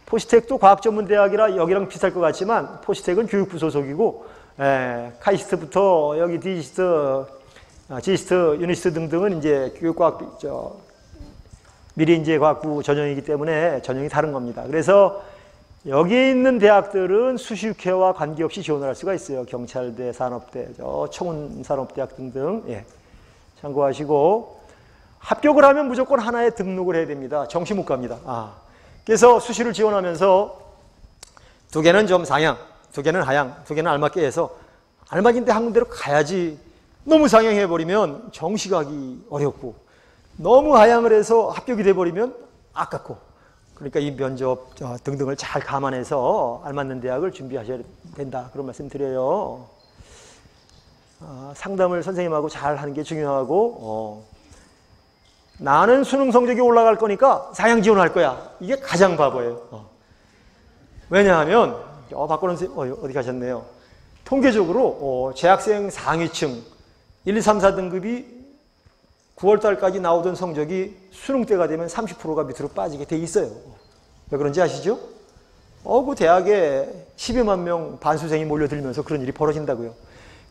포시텍도 과학전문대학이라 여기랑 비슷할 것 같지만 포시텍은 교육부 소속이고 카이스트부터 여기 디지스트, 지스트, 유니스트 등등은 이제 교육과학 미래인재과학부 전형이기 때문에 전형이 다른 겁니다. 그래서 여기 있는 대학들은 수시 6회와 관계없이 지원을 할 수가 있어요. 경찰대, 산업대, 청운산업대학 등등. 참고하시고 합격을 하면 무조건 하나에 등록을 해야 됩니다. 정시 못 갑니다. 그래서 수시를 지원하면서 2개는 좀 상향, 2개는 하향, 2개는 알맞게 해서 알맞은데 한 군데로 가야지. 너무 상향해버리면 정시 가기 어렵고 너무 하향을 해서 합격이 돼버리면 아깝고 그러니까 이 면접 등등을 잘 감안해서 알맞는 대학을 준비하셔야 된다. 그런 말씀 드려요. 상담을 선생님하고 잘 하는 게 중요하고 나는 수능 성적이 올라갈 거니까 상향 지원할 거야. 이게 가장 바보예요. 왜냐하면 박건원 선생님 어디 가셨네요. 통계적으로 재학생 상위층 1, 2, 3, 4등급이 9월달까지 나오던 성적이 수능 때가 되면 30%가 밑으로 빠지게 돼 있어요. 왜 그런지 아시죠? 그 대학에 12만 명 반수생이 몰려들면서 그런 일이 벌어진다고요.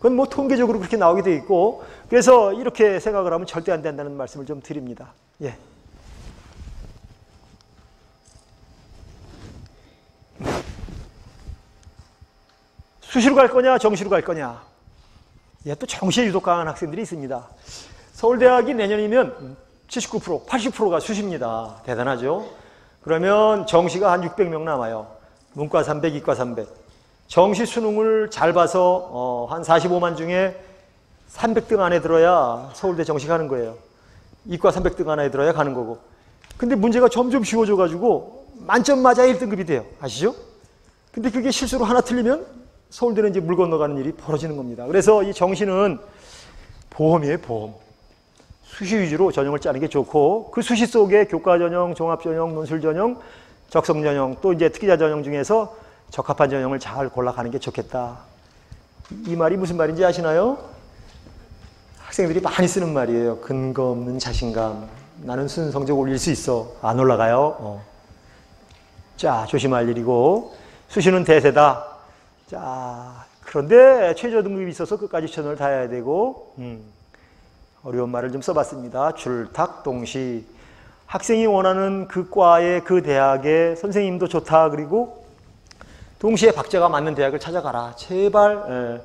그건 통계적으로 그렇게 나오게 돼 있고 그래서 이렇게 생각을 하면 절대 안 된다는 말씀을 좀 드립니다. 수시로 갈 거냐 정시로 갈 거냐. 또 정시에 유독 강한 학생들이 있습니다. 서울대학이 내년이면 79%, 80%가 수시입니다. 대단하죠? 그러면 정시가 한 600명 남아요. 문과 300, 이과 300. 정시 수능을 잘 봐서 한 45만 중에 300등 안에 들어야 서울대 정시 가는 거예요. 이과 300등 안에 들어야 가는 거고. 근데 문제가 점점 쉬워져가지고 만점 맞아야 1등급이 돼요. 아시죠? 근데 그게 실수로 하나 틀리면 서울대는 이제 물 건너가는 일이 벌어지는 겁니다. 그래서 이 정시는 보험이에요, 보험. 수시 위주로 전형을 짜는 게 좋고 그 수시 속에 교과 전형, 종합 전형, 논술 전형, 적성 전형 또 이제 특기자 전형 중에서 적합한 전형을 잘 골라가는 게 좋겠다. 이 말이 무슨 말인지 아시나요? 학생들이 많이 쓰는 말이에요. 근거 없는 자신감. 나는 수능 성적 올릴 수 있어. 안 올라가요. 자, 조심할 일이고 수시는 대세다. 자, 그런데 최저 등급이 있어서 끝까지 최선을 다해야 되고 어려운 말을 좀 써봤습니다. 줄탁동시. 학생이 원하는 그 과에 그 대학에 선생님도 좋다. 그리고 동시에 박자가 맞는 대학을 찾아가라. 제발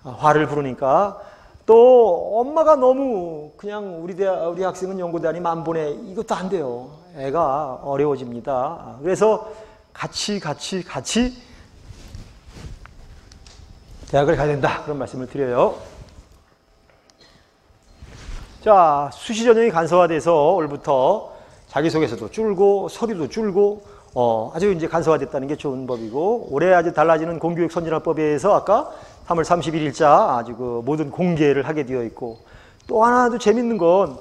화를 부르니까 또 엄마가 너무 그냥 우리 학생은 연고대하니 만보내 이것도 안 돼요. 애가 어려워집니다. 그래서 같이 대학을 가야 된다. 그런 말씀을 드려요. 자, 수시 전형이 간소화돼서 올부터 자기소개서도 줄고 서류도 줄고 아주 이제 간소화됐다는 게 좋은 법이고 올해 아주 달라지는 공교육 선진화법에 의해서 아까 3월 31일자 아주 그 모든 공개를 하게 되어 있고 또 하나도 재밌는 건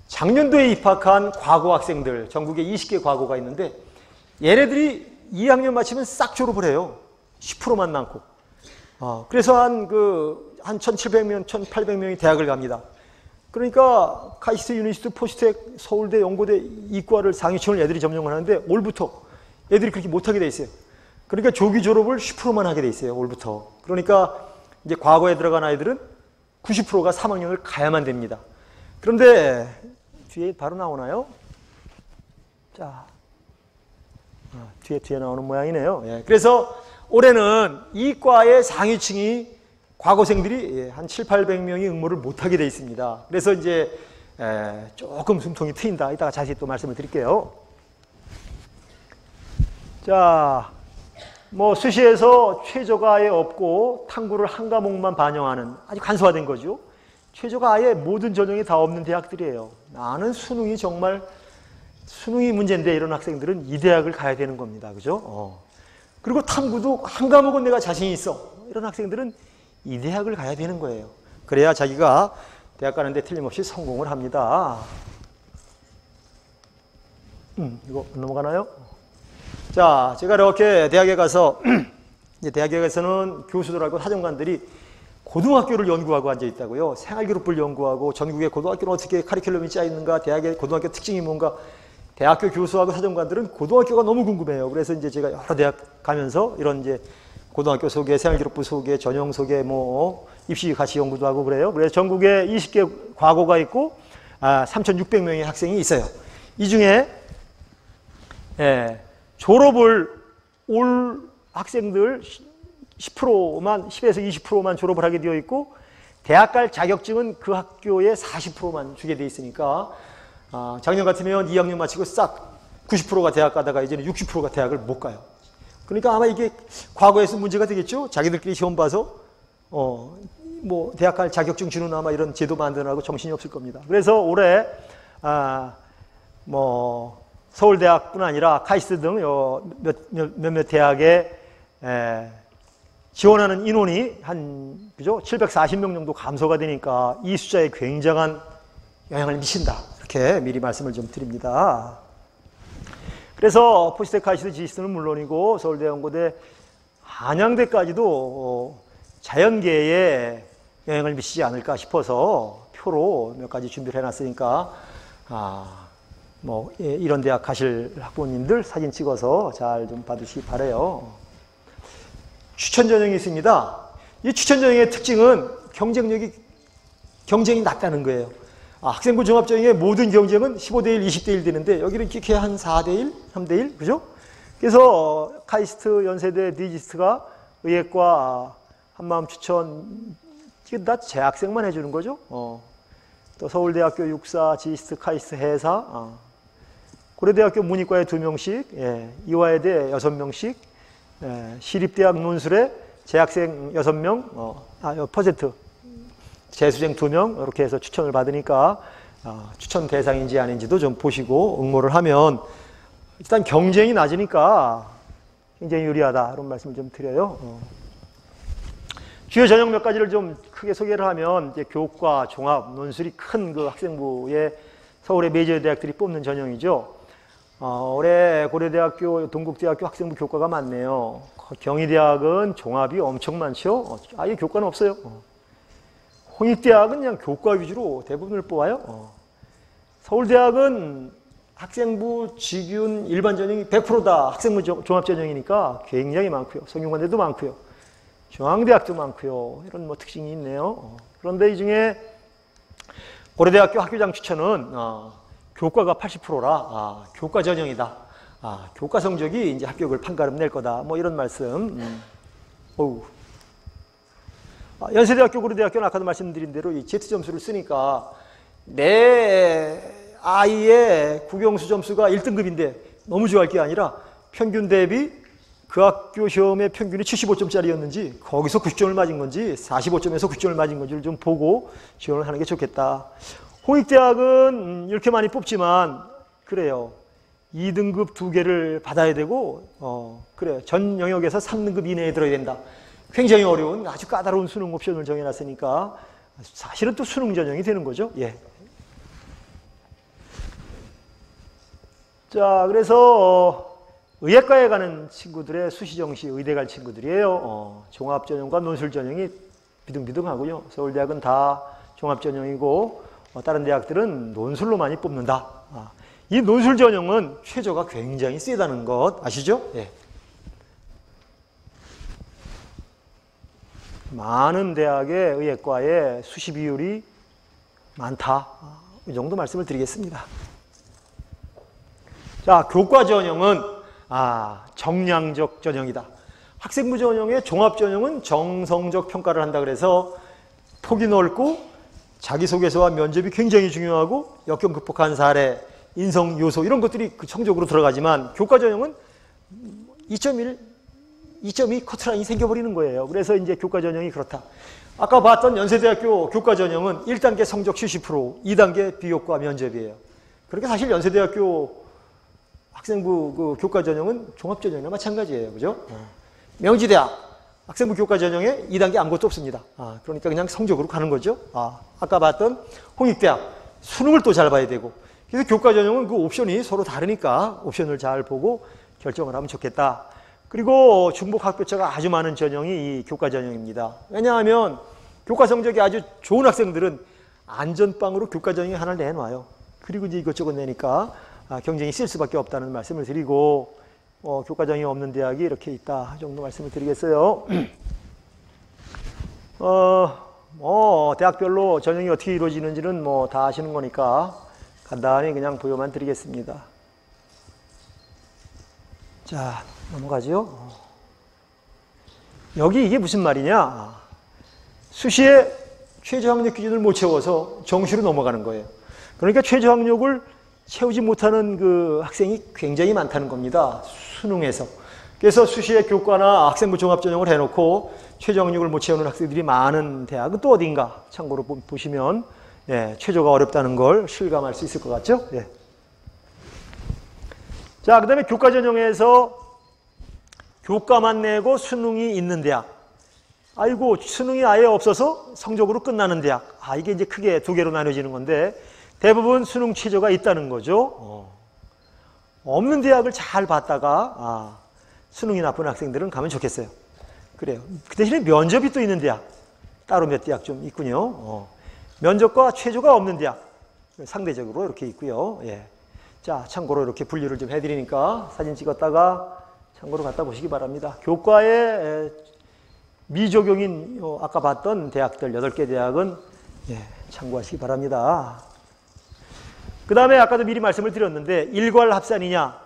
작년도에 입학한 과고 학생들 전국에 20개 과고가 있는데 얘네들이 2학년 마치면 싹 졸업을 해요. 10%만 남고. 그래서 한 1,700명, 1,800명이 대학을 갑니다. 그러니까 카이스트, 유니스트, 포시텍, 서울대, 연고대 이과를 상위층을 애들이 점령을 하는데 올부터 애들이 그렇게 못하게 돼 있어요. 그러니까 조기 졸업을 10%만 하게 돼 있어요. 올부터. 그러니까 이제 과거에 들어간 아이들은 90%가 3학년을 가야만 됩니다. 그런데 뒤에 바로 나오나요? 자, 뒤에 나오는 모양이네요. 그래서 올해는 이과의 상위층이 과거생들이 한 700~800명이 응모를 못하게 돼 있습니다. 그래서 이제 조금 숨통이 트인다. 이따가 자세히 또 말씀을 드릴게요. 자, 뭐 수시에서 최저가 아예 없고 탐구를 한 과목만 반영하는 아주 간소화된 거죠. 최저가 아예 모든 전형이 다 없는 대학들이에요. 나는 수능이 정말 수능이 문제인데 이런 학생들은 이 대학을 가야 되는 겁니다. 그죠? 그리고 탐구도 한 과목은 내가 자신이 있어. 이런 학생들은 이 대학을 가야 되는 거예요. 그래야 자기가 대학 가는데 틀림없이 성공을 합니다. 이거 넘어가나요? 자, 제가 이렇게 대학에 가서 이제 대학에 가서는 교수들하고 사정관들이 고등학교를 연구하고 앉아 있다고요. 생활기록부를 연구하고 전국의 고등학교는 어떻게 카리큘럼이 짜 있는가, 대학의 고등학교 특징이 뭔가. 대학교 교수하고 사정관들은 고등학교가 너무 궁금해요. 그래서 이제 제가 여러 대학 가면서 이런 이제 고등학교 소개, 생활기록부 소개, 전형 소개, 뭐 입시 가치 연구도 하고 그래요. 그래서 전국에 20개 과고가 있고 3,600명의 학생이 있어요. 이 중에 졸업을 올 학생들 10%만 10에서 20%만 졸업을 하게 되어 있고 대학 갈 자격증은 그 학교의 40%만 주게 돼 있으니까 작년 같으면 2학년 마치고 싹 90%가 대학 가다가 이제는 60%가 대학을 못 가요. 그러니까 아마 이게 과거에서 문제가 되겠죠. 자기들끼리 시험 봐서 뭐 대학 갈 자격증 주는 아마 이런 제도 만드느라고 정신이 없을 겁니다. 그래서 올해 뭐 서울대학뿐 아니라 카이스트 등 몇몇 대학에 지원하는 인원이 한 그죠? 740명 정도 감소가 되니까 이 숫자에 굉장한 영향을 미친다. 이렇게 미리 말씀을 좀 드립니다. 그래서 포스텍 카이스트 지스는 물론이고 서울대, 연고대, 한양대까지도 자연계에 영향을 미치지 않을까 싶어서 표로 몇 가지 준비를 해놨으니까 뭐 이런 대학 가실 학부모님들 사진 찍어서 잘 좀 받으시기 바라요. 추천 전형이 있습니다. 이 추천 전형의 특징은 경쟁이 낮다는 거예요. 학생부 종합전형의 모든 경쟁은 15대1, 20대1 되는데 여기는 이렇게 한 4대1, 3대1, 그죠? 그래서 카이스트, 연세대, 디지스트가 의예과, 한마음 추천, 이게 다 재학생만 해주는 거죠. 또 서울대학교 육사, 지스트, 카이스트, 해사, 고려대학교 문이과에 2명씩, 이화여대 6명씩, 시립대학 논술에 재학생 6명, 퍼센트, 재수생 2명 이렇게 해서 추천을 받으니까 추천 대상인지 아닌지도 좀 보시고 응모를 하면 일단 경쟁이 낮으니까 굉장히 유리하다 이런 말씀을 좀 드려요. 주요 전형 몇 가지를 좀 크게 소개를 하면 이제 교과, 종합, 논술이 큰 그 학생부의 서울의 메이저 대학들이 뽑는 전형이죠. 올해 고려대학교, 동국대학교 학생부 교과가 많네요. 경희대학은 종합이 엄청 많죠. 아예 교과는 없어요. 홍익대학은 그냥 교과 위주로 대부분을 뽑아요. 서울대학은 학생부, 직윤, 일반 전형이 100%다 학생부 종합 전형이니까 굉장히 많고요. 성균관대도 많고요. 중앙대학도 많고요. 이런 뭐 특징이 있네요. 그런데 이 중에 고려대학교 학교장 추천은 교과가 80%라 교과 전형이다. 교과 성적이 이제 합격을 판가름 낼 거다. 뭐 이런 말씀. 연세대학교, 고려대학교는 아까도 말씀드린 대로 이 Z 점수를 쓰니까 내 아이의 국영수 점수가 1등급인데 너무 좋아할 게 아니라 평균 대비 그 학교 시험의 평균이 75점짜리였는지 거기서 90점을 맞은 건지 45점에서 90점을 맞은 건지를 좀 보고 지원을 하는 게 좋겠다. 홍익대학은 이렇게 많이 뽑지만 그래요. 2등급 2개를 받아야 되고 그래요. 전 영역에서 3등급 이내에 들어야 된다. 굉장히 어려운 아주 까다로운 수능 옵션을 정해놨으니까 사실은 또 수능 전형이 되는 거죠. 자, 그래서 의예과에 가는 친구들의 수시정시 의대 갈 친구들이에요. 종합전형과 논술전형이 비등비등하고요. 서울대학은 다 종합전형이고 다른 대학들은 논술로 많이 뽑는다. 이 논술전형은 최저가 굉장히 세다는 것 아시죠? 많은 대학의 의예과에 수시 비율이 많다. 이 정도 말씀을 드리겠습니다. 자, 교과 전형은 정량적 전형이다. 학생부 전형의 종합 전형은 정성적 평가를 한다 그래서 폭이 넓고 자기소개서와 면접이 굉장히 중요하고 역경 극복한 사례, 인성 요소 이런 것들이 그 성적으로 들어가지만 교과 전형은 2.1, 2.2 커트라인이 생겨버리는 거예요. 그래서 이제 교과 전형이 그렇다. 아까 봤던 연세대학교 교과 전형은 1단계 성적 70%, 2단계 비교과 면접이에요. 그러니까 사실 연세대학교 학생부 그 교과 전형은 종합 전형이나 마찬가지예요. 그죠? 명지대학 학생부 교과 전형에 2단계 아무것도 없습니다. 그러니까 그냥 성적으로 가는 거죠. 아까 봤던 홍익대학 수능을 또 잘 봐야 되고 그래서 교과 전형은 그 옵션이 서로 다르니까 옵션을 잘 보고 결정을 하면 좋겠다. 그리고 중복 학교차가 아주 많은 전형이 이 교과 전형입니다. 왜냐하면 교과 성적이 아주 좋은 학생들은 안전빵으로 교과 전형이 하나를 내놔요. 그리고 이제 이것저것 내니까 경쟁이 쓸 수밖에 없다는 말씀을 드리고 교과 전형이 없는 대학이 이렇게 있다 정도 말씀을 드리겠어요. 대학별로 전형이 어떻게 이루어지는지는 뭐 다 아시는 거니까 간단히 그냥 부여만 드리겠습니다. 자, 넘어가죠. 여기 이게 무슨 말이냐? 수시에 최저학력 기준을 못 채워서 정시로 넘어가는 거예요. 그러니까 최저학력을 채우지 못하는 그 학생이 굉장히 많다는 겁니다. 수능에서. 그래서 수시에 교과나 학생부 종합전형을 해놓고 최저학력을 못 채우는 학생들이 많은 대학은 또 어딘가 참고로 보시면 최저가 어렵다는 걸 실감할 수 있을 것 같죠? 자, 그 다음에 교과 전형에서 교과만 내고 수능이 있는 대학. 아이고, 수능이 아예 없어서 성적으로 끝나는 대학. 이게 이제 크게 두 개로 나눠지는 건데 대부분 수능 최저가 있다는 거죠. 없는 대학을 잘 봤다가 수능이 나쁜 학생들은 가면 좋겠어요. 그래요. 그 대신에 면접이 또 있는 대학. 따로 몇 대학 좀 있군요. 면접과 최저가 없는 대학. 상대적으로 이렇게 있고요. 자, 참고로 이렇게 분류를 좀 해드리니까 사진 찍었다가 참고로 갖다 보시기 바랍니다. 교과에 미적용인 아까 봤던 대학들 8개 대학은 참고하시기 바랍니다. 그 다음에 아까도 미리 말씀을 드렸는데 일괄 합산이냐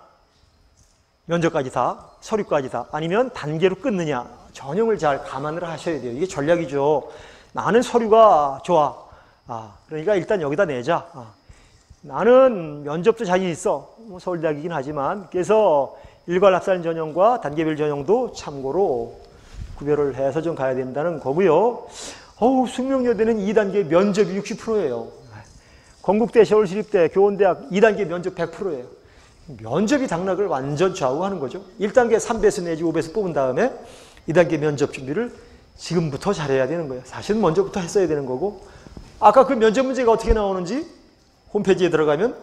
면접까지 다 서류까지 다 아니면 단계로 끊느냐 전형을 잘 감안을 하셔야 돼요. 이게 전략이죠. 나는 서류가 좋아. 그러니까 일단 여기다 내자. 나는 면접도 자신 있어. 서울대학이긴 하지만 그래서 일괄 합산 전형과 단계별 전형도 참고로 구별을 해서 좀 가야 된다는 거고요. 숙명여대는 2단계 면접이 60%예요. 건국대, 서울시립대, 교원대학 2단계 면접 100%예요. 면접이 당락을 완전 좌우하는 거죠. 1단계 3배수 내지 5배수 뽑은 다음에 2단계 면접 준비를 지금부터 잘해야 되는 거예요. 사실은 먼저부터 했어야 되는 거고 아까 그 면접 문제가 어떻게 나오는지 홈페이지에 들어가면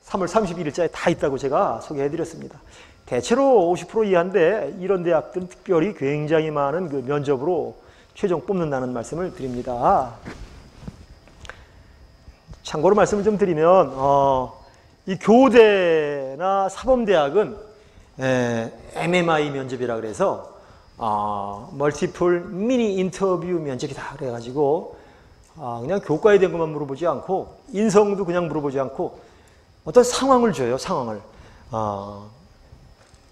3월 31일자에 다 있다고 제가 소개해드렸습니다. 대체로 50% 이하인데 이런 대학들은 특별히 굉장히 많은 그 면접으로 최종 뽑는다는 말씀을 드립니다. 참고로 말씀을 좀 드리면 이 교대나 사범대학은 MMI 면접이라 그래서 멀티플 미니 인터뷰 면접이다 그래가지고 그냥 교과에 대한 것만 물어보지 않고 인성도 그냥 물어보지 않고 어떤 상황을 줘요. 상황을.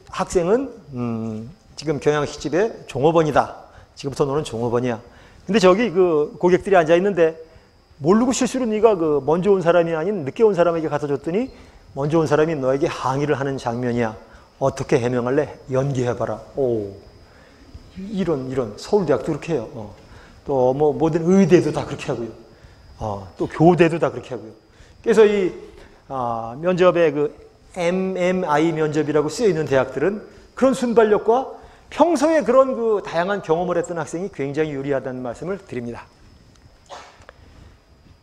학생은 지금 경양식집에 종업원이다. 지금부터 너는 종업원이야. 근데 저기 그 고객들이 앉아 있는데 모르고 실수로 네가 그 먼저 온 사람이 아닌 늦게 온 사람에게 갖다 줬더니 먼저 온 사람이 너에게 항의를 하는 장면이야. 어떻게 해명할래? 연기해봐라. 이런 서울대학도 그렇게 해요. 또 뭐 모든 의대도 다 그렇게 하고요. 또 교대도 다 그렇게 하고요. 그래서 이 면접에 그 MMI 면접이라고 쓰여 있는 대학들은 그런 순발력과 평소에 그런 그 다양한 경험을 했던 학생이 굉장히 유리하다는 말씀을 드립니다.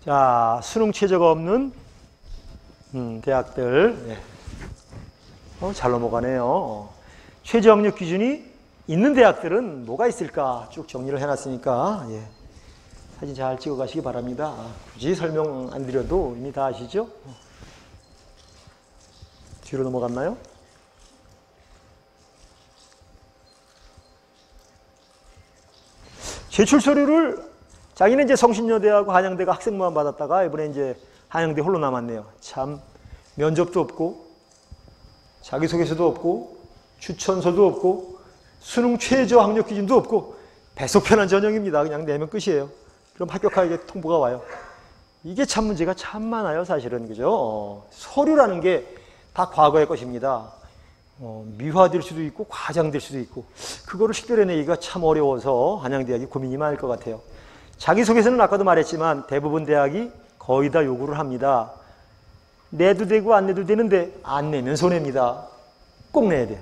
자, 수능 최저가 없는 대학들 잘 넘어가네요. 최저학력 기준이 있는 대학들은 뭐가 있을까 쭉 정리를 해놨으니까 사진 잘 찍어 가시기 바랍니다. 굳이 설명 안 드려도 이미 다 아시죠? 뒤로 넘어갔나요? 제출 서류를 자기는 이제 성신여대하고 한양대가 학생부만 받았다가 이번에 이제 한양대 홀로 남았네요. 참 면접도 없고 자기소개서도 없고 추천서도 없고 수능 최저 학력 기준도 없고 배속 편한 전형입니다. 그냥 내면 끝이에요. 그럼 합격하게 통보가 와요. 이게 참 문제가 참 많아요, 사실은. 그죠? 서류라는 게 다 과거의 것입니다. 미화될 수도 있고 과장될 수도 있고 그거를 식별해내기가 참 어려워서 한양대학이 고민이 많을 것 같아요. 자기소개서는 아까도 말했지만 대부분 대학이 거의 다 요구를 합니다. 내도 되고 안 내도 되는데 안 내면 손해입니다. 꼭 내야 돼요.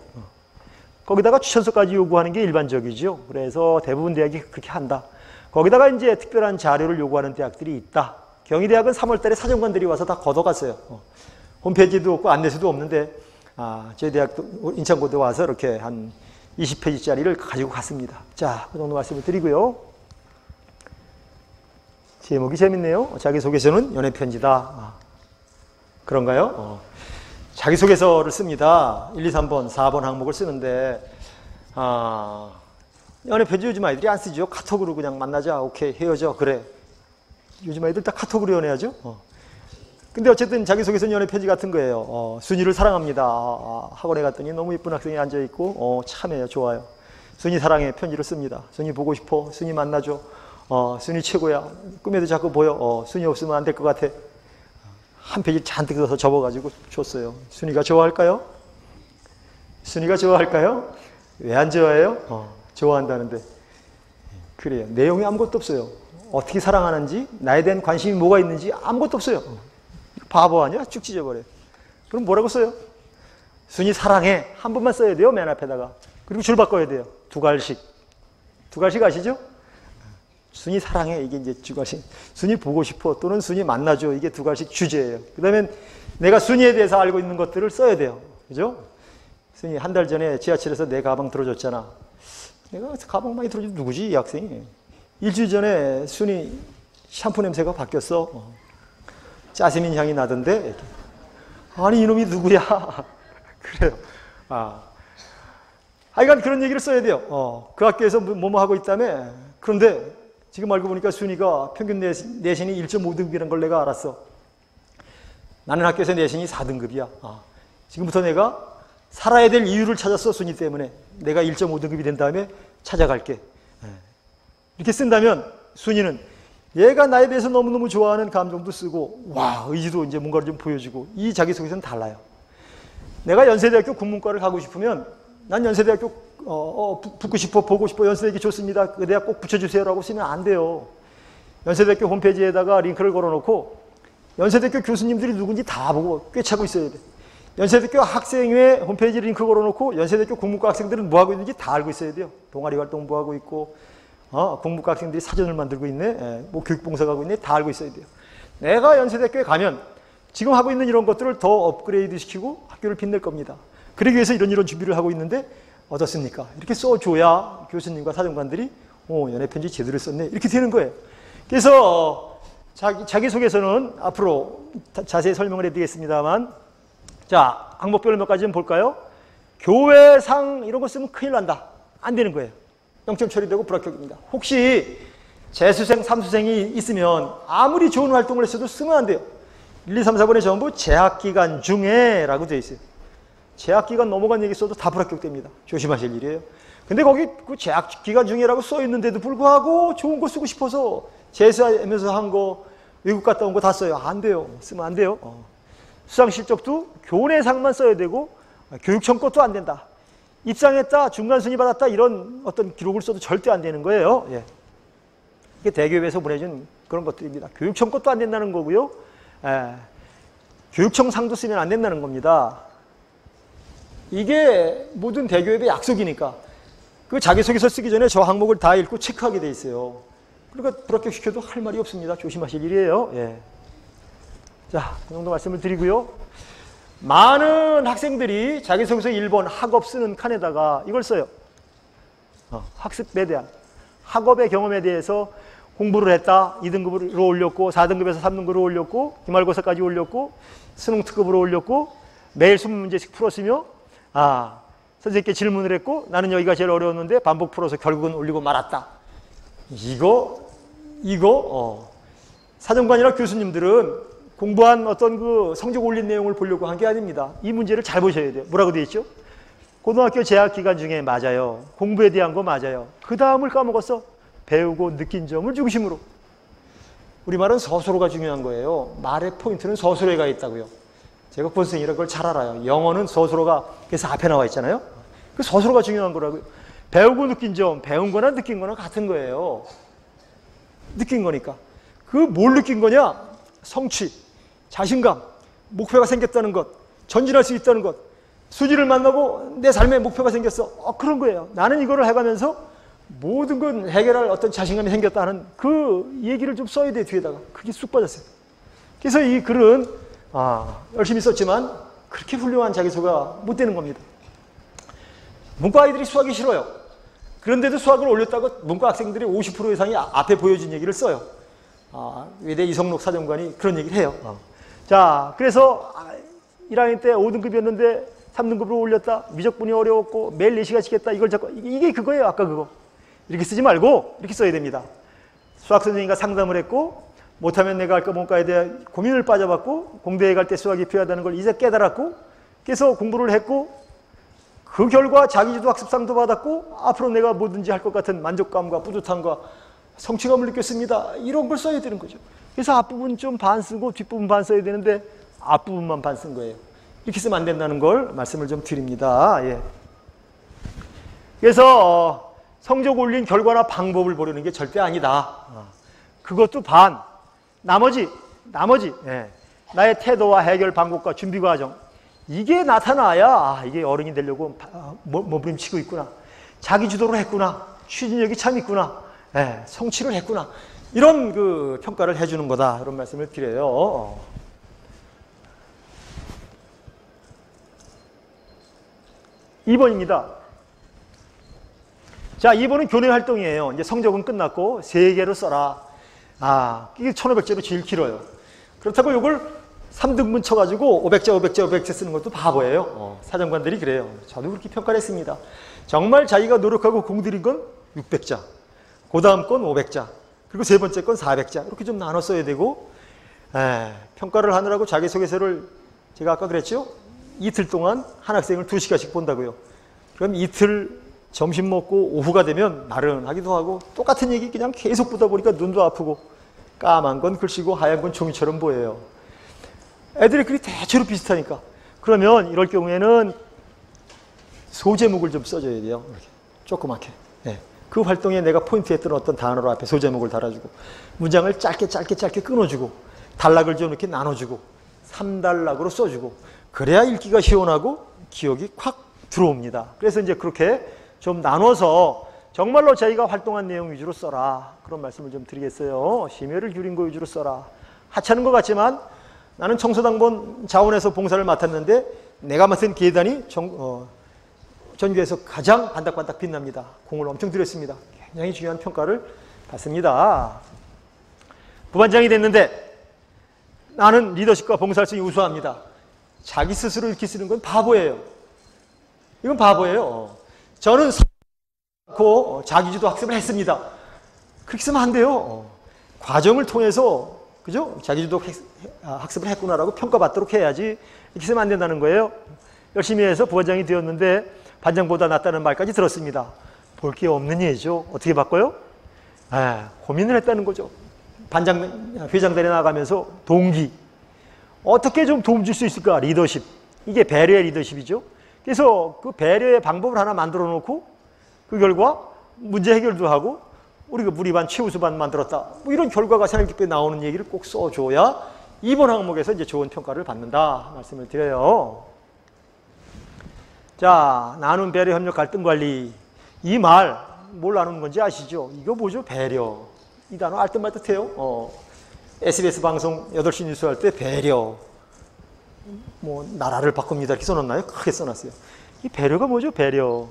거기다가 추천서까지 요구하는 게 일반적이죠. 그래서 대부분 대학이 그렇게 한다. 거기다가 이제 특별한 자료를 요구하는 대학들이 있다. 경희대학은 3월 달에 사정관들이 와서 다 걷어갔어요. 홈페이지도 없고 안내서도 없는데 저희 대학도 인천고대 와서 이렇게 한 20페이지짜리를 가지고 갔습니다. 자, 그 정도 말씀을 드리고요. 제목이 재밌네요. 자기소개서는 연애편지다. 그런가요? 자기소개서를 씁니다. 1, 2, 3번, 4번 항목을 쓰는데 연애편지 요즘 아이들이 안 쓰죠. 카톡으로 그냥 만나자. 오케이, 헤어져. 그래. 요즘 아이들 다 카톡으로 연애하죠. 근데 어쨌든 자기소개서는 연애편지 같은 거예요. 순이를 사랑합니다. 학원에 갔더니 너무 예쁜 학생이 앉아있고 참해요. 좋아요. 순이 사랑해. 편지를 씁니다. 순이 보고 싶어. 순이 만나줘. 순이 최고야. 꿈에도 자꾸 보여. 순이 없으면 안 될 것 같아. 한 페이지 잔뜩 써서 접어가지고 줬어요. 순이가 좋아할까요? 순이가 좋아할까요? 왜 안 좋아해요? 좋아한다는데. 그래요. 내용이 아무것도 없어요. 어떻게 사랑하는지, 나에 대한 관심이 뭐가 있는지 아무것도 없어요. 바보 아니야? 쭉 찢어버려요. 그럼 뭐라고 써요? 순이 사랑해. 한 번만 써야 돼요. 맨 앞에다가. 그리고 줄 바꿔야 돼요. 두 갈씩. 두 갈씩 아시죠? 순이 사랑해. 이게 이제 두 갈씩. 순이 보고 싶어. 또는 순이 만나줘. 이게 두 갈씩 주제예요. 그 다음에 내가 순이에 대해서 알고 있는 것들을 써야 돼요. 그죠? 순이 한 달 전에 지하철에서 내 가방 들어줬잖아. 내가 가방 많이 들어준 누구지? 이 학생이. 일주일 전에 순이 샴푸 냄새가 바뀌었어. 짜스민 향이 나던데. 아니 이놈이 누구야? 그래요. 하여간 그런 얘기를 써야 돼요. 그 학교에서 뭐뭐 하고 있다며. 그런데 지금 알고 보니까 순이가 평균 내신이 1.5등급이라는 걸 내가 알았어. 나는 학교에서 내신이 4등급이야. 지금부터 내가 살아야 될 이유를 찾았어. 순이 때문에. 내가 1.5등급이 된 다음에 찾아갈게. 이렇게 쓴다면 순이는 얘가 나에 대해서 너무너무 좋아하는 감정도 쓰고 와 의지도 이제 뭔가를 좀 보여주고 이 자기소개서는 달라요. 내가 연세대학교 국문과를 가고 싶으면 난 연세대학교 붙고 싶어 보고 싶어 연세대학교 좋습니다. 그 대학 꼭 붙여주세요라고 쓰면 안 돼요. 연세대학교 홈페이지에다가 링크를 걸어놓고 연세대학교 교수님들이 누군지 다 보고 꿰차고 있어야 돼. 연세대학교 학생회 홈페이지 링크 걸어놓고 연세대학교 국문과 학생들은 뭐하고 있는지 다 알고 있어야 돼요. 동아리 활동 뭐하고 있고 국문과 학생들이 사전을 만들고 있네. 뭐 교육봉사 가고 있네. 다 알고 있어야 돼요. 내가 연세대학교에 가면 지금 하고 있는 이런 것들을 더 업그레이드 시키고 학교를 빛낼 겁니다. 그러기 위해서 이런 준비를 하고 있는데 어떻습니까? 이렇게 써줘야 교수님과 사정관들이 연애편지 제대로 썼네. 이렇게 되는 거예요. 그래서 자기소개서는 앞으로 자세히 설명을 해드리겠습니다만 자, 항목별로 몇 가지 좀 볼까요? 교회상 이런 거 쓰면 큰일 난다. 안 되는 거예요. 0점 처리되고 불합격입니다. 혹시 재수생, 삼수생이 있으면 아무리 좋은 활동을 했어도 쓰면 안 돼요. 1, 2, 3, 4번에 전부 재학기간 중에 라고 되어 있어요. 재학기간 넘어간 얘기 써도 다 불합격됩니다. 조심하실 일이에요. 근데 거기 그 재학기간 중에라고 써 있는데도 불구하고 좋은 거 쓰고 싶어서 재수하면서 한 거, 외국 갔다 온 거 다 써요. 안 돼요. 쓰면 안 돼요. 수상실적도 교내상만 써야 되고 교육청 것도 안 된다. 입상했다, 중간순위 받았다 이런 어떤 기록을 써도 절대 안 되는 거예요. 예. 이게 대교협에서 보내준 그런 것들입니다. 교육청 것도 안 된다는 거고요. 교육청 상도 쓰면 안 된다는 겁니다. 이게 모든 대교협의 약속이니까 그 자기소개서 쓰기 전에 저 항목을 다 읽고 체크하게 돼 있어요. 그러니까 불합격시켜도 할 말이 없습니다. 조심하실 일이에요. 예. 자, 그 정도 말씀을 드리고요. 많은 학생들이 자기소개서 1번 학업 쓰는 칸에다가 이걸 써요. 학습에 대한 학업의 경험에 대해서 공부를 했다. 2등급으로 올렸고 4등급에서 3등급으로 올렸고 기말고사까지 올렸고 수능 특급으로 올렸고 매일 20문제씩 풀었으며 선생님께 질문을 했고 나는 여기가 제일 어려웠는데 반복 풀어서 결국은 올리고 말았다. 이거 사정관이나 교수님들은 공부한 어떤 그 성적 올린 내용을 보려고 한 게 아닙니다. 이 문제를 잘 보셔야 돼요. 뭐라고 되어 있죠? 고등학교 재학 기간 중에 맞아요. 공부에 대한 거 맞아요. 그 다음을 까먹었어. 배우고 느낀 점을 중심으로. 우리말은 서술어가 중요한 거예요. 말의 포인트는 서술어에 가 있다고요. 제가 본선이라 그걸 잘 알아요. 영어는 서술어가 그래서 앞에 나와 있잖아요. 그 서술어가 중요한 거라고요. 배우고 느낀 점, 배운 거나 느낀 거나 같은 거예요. 느낀 거니까. 그 뭘 느낀 거냐? 성취, 자신감, 목표가 생겼다는 것, 전진할 수 있다는 것, 수지를 만나고 내 삶의 목표가 생겼어. 그런 거예요. 나는 이거를 해가면서 모든 건 해결할 어떤 자신감이 생겼다는 그 얘기를 좀 써야 돼, 뒤에다가. 그게 쑥 빠졌어요. 그래서 이 글은 열심히 썼지만 그렇게 훌륭한 자기소개가 못 되는 겁니다. 문과 아이들이 수학이 싫어요. 그런데도 수학을 올렸다고 문과 학생들이 50% 이상이 앞에 보여진 얘기를 써요. 외대 이성록 사정관이 그런 얘기를 해요. 자, 그래서 1학년 때 5등급이었는데 3등급으로 올렸다. 미적분이 어려웠고 매일 4시간씩 했다. 이걸 자꾸 이게 그거예요. 아까 그거. 이렇게 쓰지 말고 이렇게 써야 됩니다. 수학 선생님과 상담을 했고 못하면 내가 할까 문과에 대해 고민을 빠져봤고 공대에 갈 때 수학이 필요하다는 걸 이제 깨달았고 그래서 공부를 했고 그 결과 자기주도 학습상도 받았고 앞으로 내가 뭐든지 할 것 같은 만족감과 뿌듯함과 성취감을 느꼈습니다. 이런 걸 써야 되는 거죠. 그래서 앞부분 좀 반 쓰고 뒷부분 반 써야 되는데 앞부분만 반 쓴 거예요. 이렇게 쓰면 안 된다는 걸 말씀을 좀 드립니다. 예. 그래서 성적 올린 결과나 방법을 보려는 게 절대 아니다. 그것도 반. 나머지 예. 나의 태도와 해결 방법과 준비 과정 이게 나타나야 이게 어른이 되려고 몸부림치고 있구나. 자기 주도를 했구나. 추진력이 참 있구나. 예. 성취를 했구나. 이런 그 평가를 해주는 거다. 이런 말씀을 드려요. 2번입니다. 자, 2번은 교내 활동이에요. 이제 성적은 끝났고 3개로 써라. 이게 1500자로 제일 길어요. 그렇다고 이걸 3등분 쳐가지고 500자 쓰는 것도 바보예요. 사정관들이 그래요. 저도 그렇게 평가를 했습니다. 정말 자기가 노력하고 공들인 건 600자, 그 다음 건 500자, 그리고 세 번째 건 400자 이렇게 좀 나눠 써야 되고 평가를 하느라고 자기소개서를 제가 아까 그랬죠? 이틀 동안 한 학생을 2시간씩 본다고요. 그럼 이틀 점심 먹고 오후가 되면 나른하기도 하고 똑같은 얘기 그냥 계속 보다 보니까 눈도 아프고 까만 건 글씨고 하얀 건 종이처럼 보여요. 애들의 글이 대체로 비슷하니까. 그러면 이럴 경우에는 소제목을 좀 써줘야 돼요. 이렇게 조그맣게. 네. 그 활동에 내가 포인트했던 어떤 단어로 앞에 소제목을 달아주고 문장을 짧게 끊어주고 단락을 좀 이렇게 나눠주고 3단락으로 써주고 그래야 읽기가 시원하고 기억이 콱 들어옵니다. 그래서 이제 그렇게 좀 나눠서 정말로 자기가 활동한 내용 위주로 써라. 그런 말씀을 좀 드리겠어요. 심혈을 기울인 거 위주로 써라. 하찮은 것 같지만 나는 청소당번 자원에서 봉사를 맡았는데 내가 맡은 계단이 전교에서 가장 반짝반짝 빛납니다. 공을 엄청 들였습니다. 굉장히 중요한 평가를 받습니다. 부반장이 됐는데 나는 리더십과 봉사활성이 우수합니다. 자기 스스로 이렇게 쓰는 건 바보예요. 이건 바보예요. 저는 자기주도 학습을 했습니다. 그렇게 쓰면 안 돼요. 과정을 통해서 그죠? 자기주도 학습을 했구나라고 평가받도록 해야지 이렇게 쓰면 안 된다는 거예요. 열심히 해서 부반장이 되었는데 반장보다 낫다는 말까지 들었습니다. 볼 게 없는 예죠. 어떻게 바꿔요? 고민을 했다는 거죠. 회장단에 나가면서 동기. 어떻게 좀 도움 줄 수 있을까? 리더십. 이게 배려의 리더십이죠. 그래서 그 배려의 방법을 하나 만들어 놓고 그 결과 문제 해결도 하고 우리가 무리반, 최우수반 만들었다. 뭐 이런 결과가 생활 기법에 나오는 얘기를 꼭 써줘야 이번 항목에서 이제 좋은 평가를 받는다. 말씀을 드려요. 자, 나눔, 배려, 협력, 갈등 관리. 이 말, 뭘 나누는 건지 아시죠? 이거 뭐죠? 배려. 이 단어 알듯말듯해요. SBS 방송 8시 뉴스 할 때 배려. 나라를 바꿉니다. 이렇게 써놨나요? 크게 써놨어요. 이 배려가 뭐죠? 배려.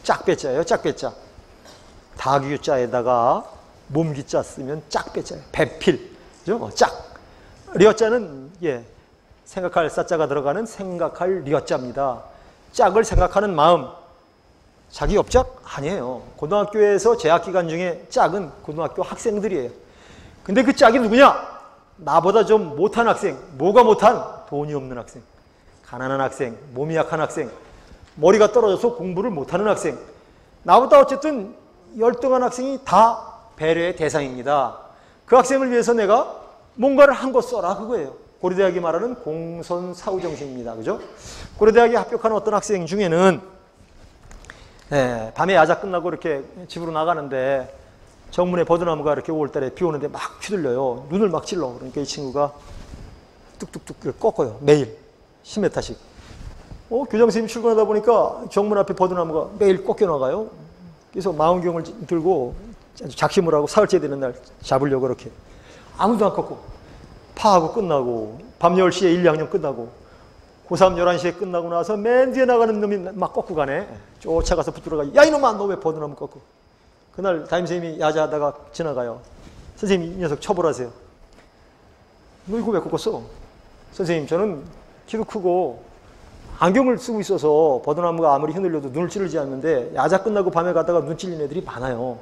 짝배자예요. 짝배자. 다규자에다가 몸기자 쓰면 짝배자예요. 배필. 그죠? 짝. 려자는 생각할 사자가 들어가는 생각할 려자입니다. 짝을 생각하는 마음. 자기 옆짝? 아니에요. 고등학교에서 재학 기간 중에 짝은 고등학교 학생들이에요. 근데 그 짝이 누구냐? 나보다 좀 못한 학생. 뭐가 못한? 돈이 없는 학생. 가난한 학생. 몸이 약한 학생. 머리가 떨어져서 공부를 못하는 학생, 나보다 어쨌든 열등한 학생이 다 배려의 대상입니다. 그 학생을 위해서 내가 뭔가를 한 거 써라, 그거예요. 고려대학이 말하는 공선사후정신입니다. 그죠? 고려대학에 합격한 어떤 학생 중에는 밤에 야자 끝나고 이렇게 집으로 나가는데 정문에 버드나무가 이렇게 5월달에 비 오는데 막 휘둘려요. 눈을 막 찔러. 그러니까 이 친구가 뚝뚝뚝 꺾어요. 매일 10m씩. 교장선생님이 출근하다 보니까 정문 앞에 버드나무가 매일 꺾여 나가요. 그래서 망원경을 들고 작심을 하고 사흘째 되는 날 잡으려고 이렇게. 아무도 안 꺾고. 파하고 끝나고 밤 10시에 1, 2학년 끝나고 고3 11시에 끝나고 나서 맨 뒤에 나가는 놈이 막 꺾고 가네. 쫓아가서 붙들어가. 야, 이놈아, 너 왜 버드나무 꺾고. 그날 담임선생님이 야자하다가 지나가요. 선생님, 이 녀석 처벌하세요. 너 이거 왜 꺾었어? 선생님, 저는 키도 크고 안경을 쓰고 있어서 버드나무가 아무리 흔들려도 눈을 찌르지 않는데 야자 끝나고 밤에 가다가 눈 찔린 애들이 많아요.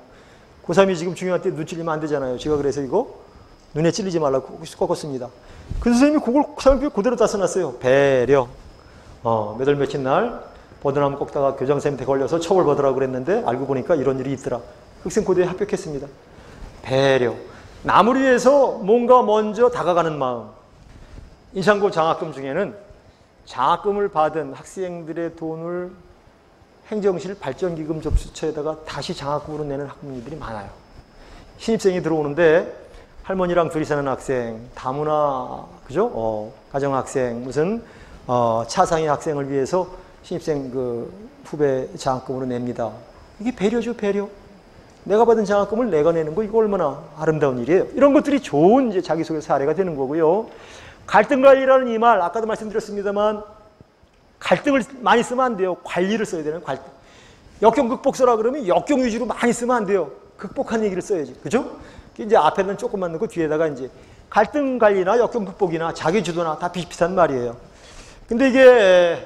고3이 지금 중요할 때 눈 찔리면 안 되잖아요. 제가 그래서 이거 눈에 찔리지 말라고 꺾었습니다. 그 선생님이 그걸 사용표에 그대로 다 써놨어요. 배려. 몇 월 며칠 날 버드나무 꺾다가 교장선생님한테 걸려서 처벌받으라고 그랬는데 알고 보니까 이런 일이 있더라. 흑생고대에 합격했습니다. 배려. 남을 위해서 뭔가 먼저 다가가는 마음. 인상고 장학금 중에는 장학금을 받은 학생들의 돈을 행정실 발전기금 접수처에다가 다시 장학금으로 내는 학부모님들이 많아요. 신입생이 들어오는데 할머니랑 둘이 사는 학생, 다문화, 그죠? 가정학생, 무슨, 차상위 학생을 위해서 신입생 후배 장학금으로 냅니다. 이게 배려죠, 배려. 내가 받은 장학금을 내가 내는 거, 이거 얼마나 아름다운 일이에요. 이런 것들이 좋은 이제 자기소개 사례가 되는 거고요. 갈등관리라는 이 말, 아까도 말씀드렸습니다만, 갈등을 많이 쓰면 안 돼요. 관리를 써야 되는 갈등. 역경 극복서라 그러면 역경 위주로 많이 쓰면 안 돼요. 극복한 얘기를 써야지. 그죠? 이제 앞에는 조금만 넣고 뒤에다가 이제 갈등 관리나 역경 극복이나 자기 주도나 다 비슷비슷한 말이에요. 근데 이게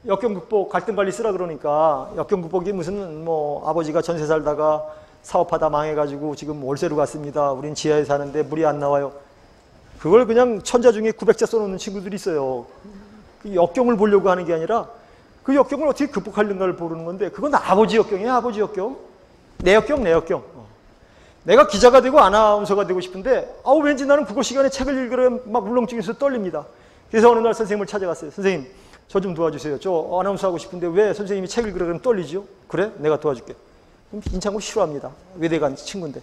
역경 극복, 갈등 관리 쓰라 그러니까 역경 극복이 무슨 아버지가 전세 살다가 사업하다 망해가지고 지금 월세로 갔습니다. 우린 지하에 사는데 물이 안 나와요. 그걸 그냥 천자 중에 900자 써놓는 친구들이 있어요. 그 역경을 보려고 하는 게 아니라 그 역경을 어떻게 극복하려는가를 모르는 건데 그건 아버지 역경이에요. 아버지 역경. 내 역경, 내 역경. 내가 기자가 되고 아나운서가 되고 싶은데 왠지 나는 국어 시간에 책을 읽으려 막 울렁증에서 떨립니다. 그래서 어느 날 선생님을 찾아갔어요. 선생님, 저 좀 도와주세요. 저 아나운서 하고 싶은데 왜 선생님이 책을 읽으려 그러면 떨리죠? 그래? 내가 도와줄게. 그럼 인창고 싫어합니다. 외대 간 친구인데.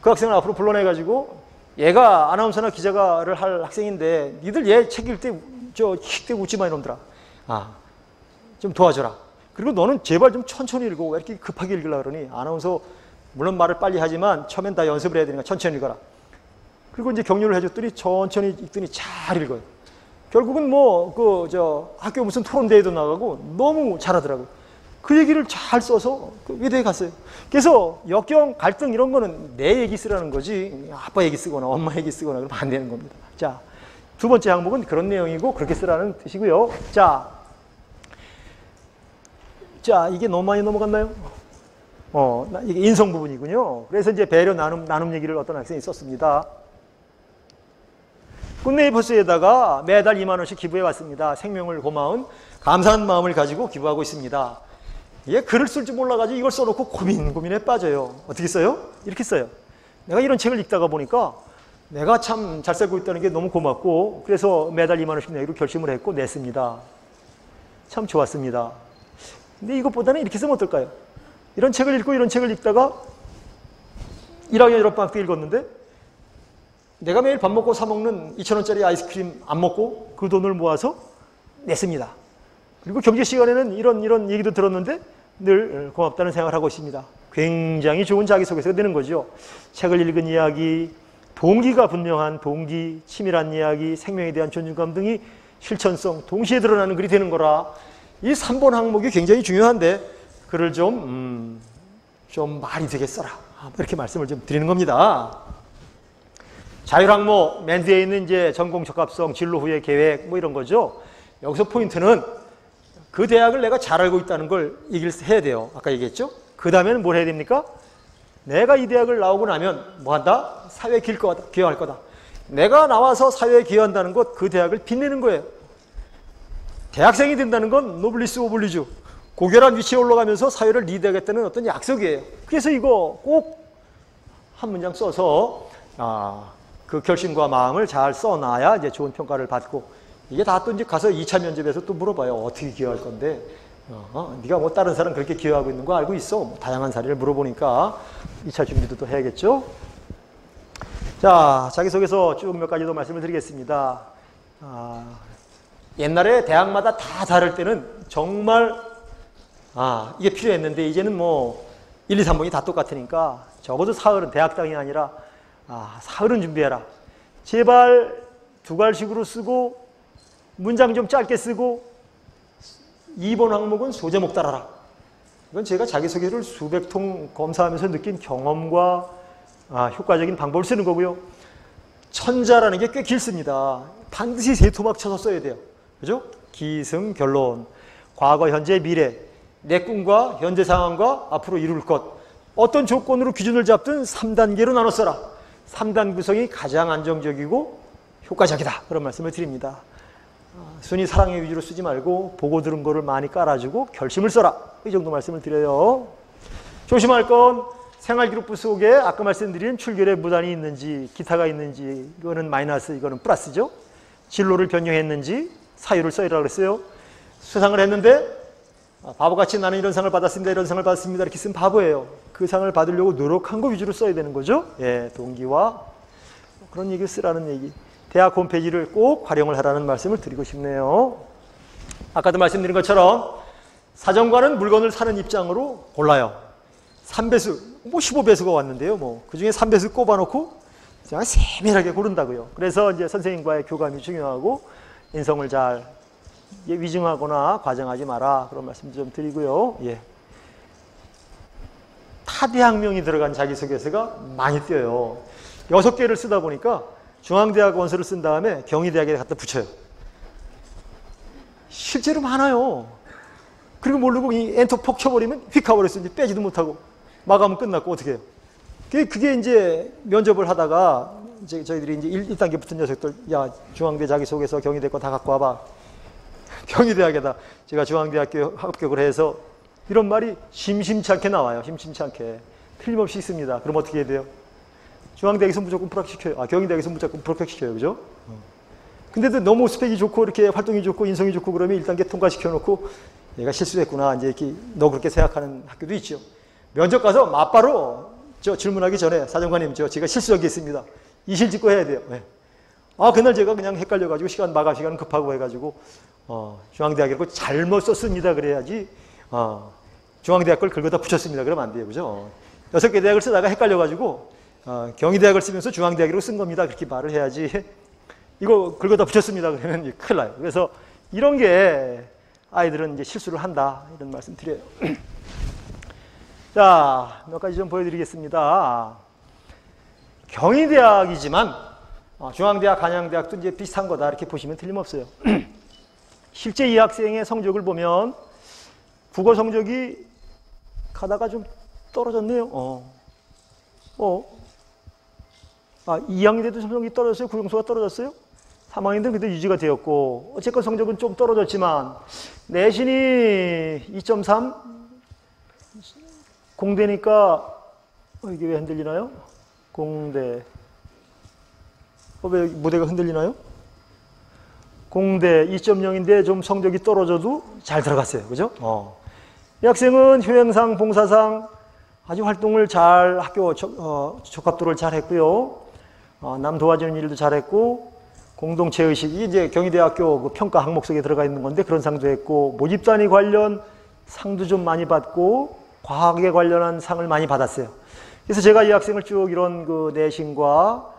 그 학생을 앞으로 불러내가지고 얘가 아나운서나 기자를 할 학생인데 니들 얘 책 읽을 때 힉대고 웃지 마 이놈들아. 좀 도와줘라. 그리고 너는 제발 좀 천천히 읽어. 왜 이렇게 급하게 읽으려고 그러니? 아나운서 물론 말을 빨리 하지만 처음엔 다 연습을 해야 되니까 천천히 읽어라. 그리고 이제 격려를 해줬더니 천천히 읽더니 잘 읽어요. 결국은 학교 무슨 토론대회도 나가고 너무 잘하더라고요. 그 얘기를 잘 써서 외대에 갔어요. 그래서 역경, 갈등 이런 거는 내 얘기 쓰라는 거지 아빠 얘기 쓰거나 엄마 얘기 쓰거나 그러면 안 되는 겁니다. 자, 두 번째 항목은 그런 내용이고 그렇게 쓰라는 뜻이고요. 자, 이게 너무 많이 넘어갔나요? 이게 인성 부분이군요. 그래서 이제 배려 나눔 얘기를 어떤 학생이 썼습니다. 굿네이 버스에다가 매달 2만 원씩 기부해 왔습니다. 생명을 고마운 감사한 마음을 가지고 기부하고 있습니다. 얘 글을 쓸 줄 몰라가지고 이걸 써놓고 고민에 빠져요. 어떻게 써요? 이렇게 써요. 내가 이런 책을 읽다가 보니까 내가 참 잘 살고 있다는 게 너무 고맙고 그래서 매달 2만 원씩 내기로 결심을 했고 냈습니다. 참 좋았습니다. 근데 이것보다는 이렇게 쓰면 어떨까요? 이런 책을 읽고 이런 책을 읽다가 1학년 1학방 때 읽었는데 내가 매일 밥 먹고 사 먹는 2,000원짜리 아이스크림 안 먹고 그 돈을 모아서 냈습니다. 그리고 경제 시간에는 이런 얘기도 들었는데 늘 고맙다는 생각을 하고 있습니다. 굉장히 좋은 자기소개서가 되는 거죠. 책을 읽은 이야기, 동기가 분명한 동기, 치밀한 이야기, 생명에 대한 존중감 등이 실천성 동시에 드러나는 글이 되는 거라 이 3번 항목이 굉장히 중요한데 글을 좀 말이 되게 써라. 이렇게 말씀을 좀 드리는 겁니다. 자율항목, 맨 뒤에 있는 이제 전공 적합성, 진로 후의 계획 이런 거죠. 여기서 포인트는 그 대학을 내가 잘 알고 있다는 걸 해야 돼요. 아까 얘기했죠? 그 다음에는 뭘 해야 됩니까? 내가 이 대학을 나오고 나면 뭐 한다? 사회에 기여할 거다. 내가 나와서 사회에 기여한다는 것, 그 대학을 빛내는 거예요. 대학생이 된다는 건 노블리스 오블리주. 고결한 위치에 올라가면서 사회를 리드하겠다는 어떤 약속이에요. 그래서 이거 꼭 한 문장 써서 그 결심과 마음을 잘 써놔야 이제 좋은 평가를 받고, 이게 다 또 이제 가서 2차 면접에서 또 물어봐요. 어떻게 기여할 건데? 네가 뭐 다른 사람 그렇게 기여하고 있는 거 알고 있어? 뭐 다양한 사례를 물어보니까 2차 준비도 또 해야겠죠? 자, 자기소개서 쭉 몇 가지 더 말씀을 드리겠습니다. 옛날에 대학마다 다 다를 때는 정말 이게 필요했는데, 이제는 뭐 1, 2, 3번이 다 똑같으니까 적어도 사흘은, 대학당이 아니라 사흘은 준비해라. 제발 2갈식으로 쓰고 문장 좀 짧게 쓰고 2번 항목은 소제목 따라라. 이건 제가 자기소개를 수백 통 검사하면서 느낀 경험과 효과적인 방법을 쓰는 거고요. 천자라는 게 꽤 길습니다. 반드시 3토막 쳐서 써야 돼요. 그죠? 기승, 결론, 과거, 현재, 미래, 내 꿈과 현재 상황과 앞으로 이룰 것, 어떤 조건으로 기준을 잡든 3단계로 나눠 써라. 3단 구성이 가장 안정적이고 효과적이다. 그런 말씀을 드립니다. 순위 사랑의 위주로 쓰지 말고 보고 들은 거를 많이 깔아주고 결심을 써라. 이 정도 말씀을 드려요. 조심할 건 생활기록부 속에 아까 말씀드린 출결의 무단이 있는지, 기타가 있는지, 이거는 마이너스, 이거는 플러스죠. 진로를 변경했는지, 사유를 써이라고 그랬어요. 수상을 했는데 바보같이 나는 이런 상을 받았습니다, 이런 상을 받았습니다, 이렇게 쓰면 바보예요. 그 상을 받으려고 노력한 거 위주로 써야 되는 거죠. 예, 동기와 그런 얘기를 쓰라는 얘기. 대학 홈페이지를 꼭 활용을 하라는 말씀을 드리고 싶네요. 아까도 말씀드린 것처럼 사정관은 물건을 사는 입장으로 골라요. 3배수, 뭐 15배수가 왔는데요. 뭐 그 중에 3배수 꼽아놓고 그냥 세밀하게 고른다고요. 그래서 이제 선생님과의 교감이 중요하고 인성을 잘 위증하거나 과장하지 마라. 그런 말씀 좀 드리고요. 예. 타대학명이 들어간 자기소개서가 많이 띄어요. 6개를 쓰다 보니까 중앙대학 원서를 쓴 다음에 경희대학에 갖다 붙여요. 실제로 많아요. 그리고 모르고 이 엔터 폭 쳐버리면 휙 가버렸어요. 이제 빼지도 못하고 마감은 끝났고 어떻게 해요? 그게 이제 면접을 하다가 이제 저희들이 이제 1단계 붙은 녀석들, 야, 중앙대 자기소개서 경희대 거 다 갖고 와봐. 경희대학에다 제가 중앙대학교 합격을 해서 이런 말이 심심치 않게 나와요. 심심치 않게. 틀림없이 있습니다. 그럼 어떻게 해야 돼요? 중앙대학에서 무조건 불합격시켜요. 경희대학에서 무조건 불합격시켜요. 그죠? 근데도 너무 스펙이 좋고 이렇게 활동이 좋고 인성이 좋고 그러면 1단계 통과시켜놓고 얘가 실수했구나. 이제 이렇게 너 그렇게 생각하는 학교도 있죠. 면접 가서 맞바로 저 질문하기 전에 사정관님 제가 실수한 게 있습니다. 이실직고 해야 돼요. 네. 그날 제가 그냥 헷갈려가지고 마감 시간은 급하고 해가지고 중앙대학이라고 잘못 썼습니다. 그래야지 중앙대학 걸 긁어다 붙였습니다. 그러면 안 돼요. 그죠? 6개 대학을 쓰다가 헷갈려가지고 경희대학을 쓰면서 중앙대학이라고 쓴 겁니다. 그렇게 말을 해야지. 이거 긁어다 붙였습니다. 그러면 큰일 나요. 그래서 이런 게 아이들은 이제 실수를 한다. 이런 말씀 드려요. 자, 몇 가지 좀 보여드리겠습니다. 경희대학이지만 중앙대학, 한양대학도 이제 비슷한 거다. 이렇게 보시면 틀림없어요. 실제 이 학생의 성적을 보면 국어 성적이 가다가 좀 떨어졌네요. 2학년 때도 성적이 떨어졌어요? 국영수가 떨어졌어요? 3학년 때는 그때 유지가 되었고, 어쨌건 성적은 좀 떨어졌지만, 내신이 2.3? 공대니까, 이게 왜 흔들리나요? 공대. 왜 무대가 흔들리나요? 공대 2.0인데 좀 성적이 떨어져도 잘 들어갔어요. 그죠? 이 학생은 효행상, 봉사상 아주 활동을 잘, 학교 적합도를 잘 했고요. 남 도와주는 일도 잘했고, 공동체 의식이 이제 경희대학교 그 평가 항목 속에 들어가 있는 건데 그런 상도 했고, 모집단위 관련 상도 좀 많이 받고, 과학에 관련한 상을 많이 받았어요. 그래서 제가 이 학생을 쭉 이런 그 내신과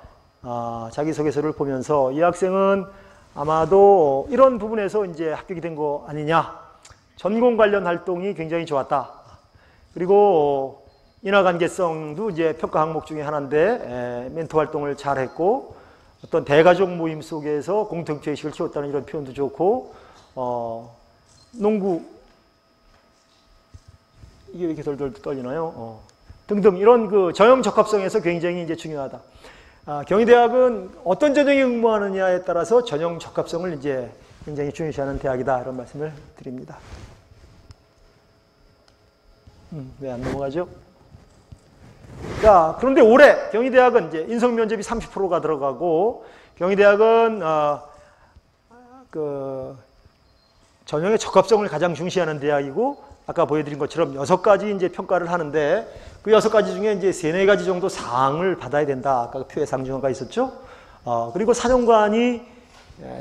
자기소개서를 보면서 이 학생은 아마도 이런 부분에서 이제 합격이 된 거 아니냐. 전공 관련 활동이 굉장히 좋았다. 그리고 인하관계성도 이제 평가 항목 중에 하나인데 멘토 활동을 잘 했고, 어떤 대가족 모임 속에서 공동체 의식을 키웠다는 이런 표현도 좋고, 농구, 이게 왜 이렇게 덜덜 떨리나요? 등등 이런 그 전형 적합성에서 굉장히 이제 중요하다. 경희대학은 어떤 전형에 응모하느냐에 따라서 전형 적합성을 이제 굉장히 중요시하는 대학이다. 이런 말씀을 드립니다. 왜 안 넘어가죠? 자, 그런데 올해 경희대학은 이제 인성 면접이 30%가 들어가고, 경희대학은 전형의 적합성을 가장 중시하는 대학이고, 아까 보여드린 것처럼 6가지 이제 평가를 하는데, 그 6가지 중에 이제 3-4가지 정도 상을 받아야 된다. 아까 표에 상중하가 있었죠? 그리고 사정관이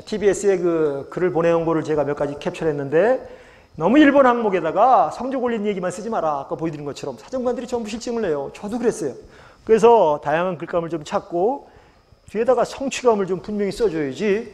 TBS에 그 글을 보내온 거를 제가 몇 가지 캡처했는데, 너무 일본 항목에다가 성적 올린 얘기만 쓰지 마라. 아까 보여드린 것처럼 사정관들이 전부 실증을 내요. 저도 그랬어요. 그래서 다양한 글감을 좀 찾고 뒤에다가 성취감을 좀 분명히 써줘야지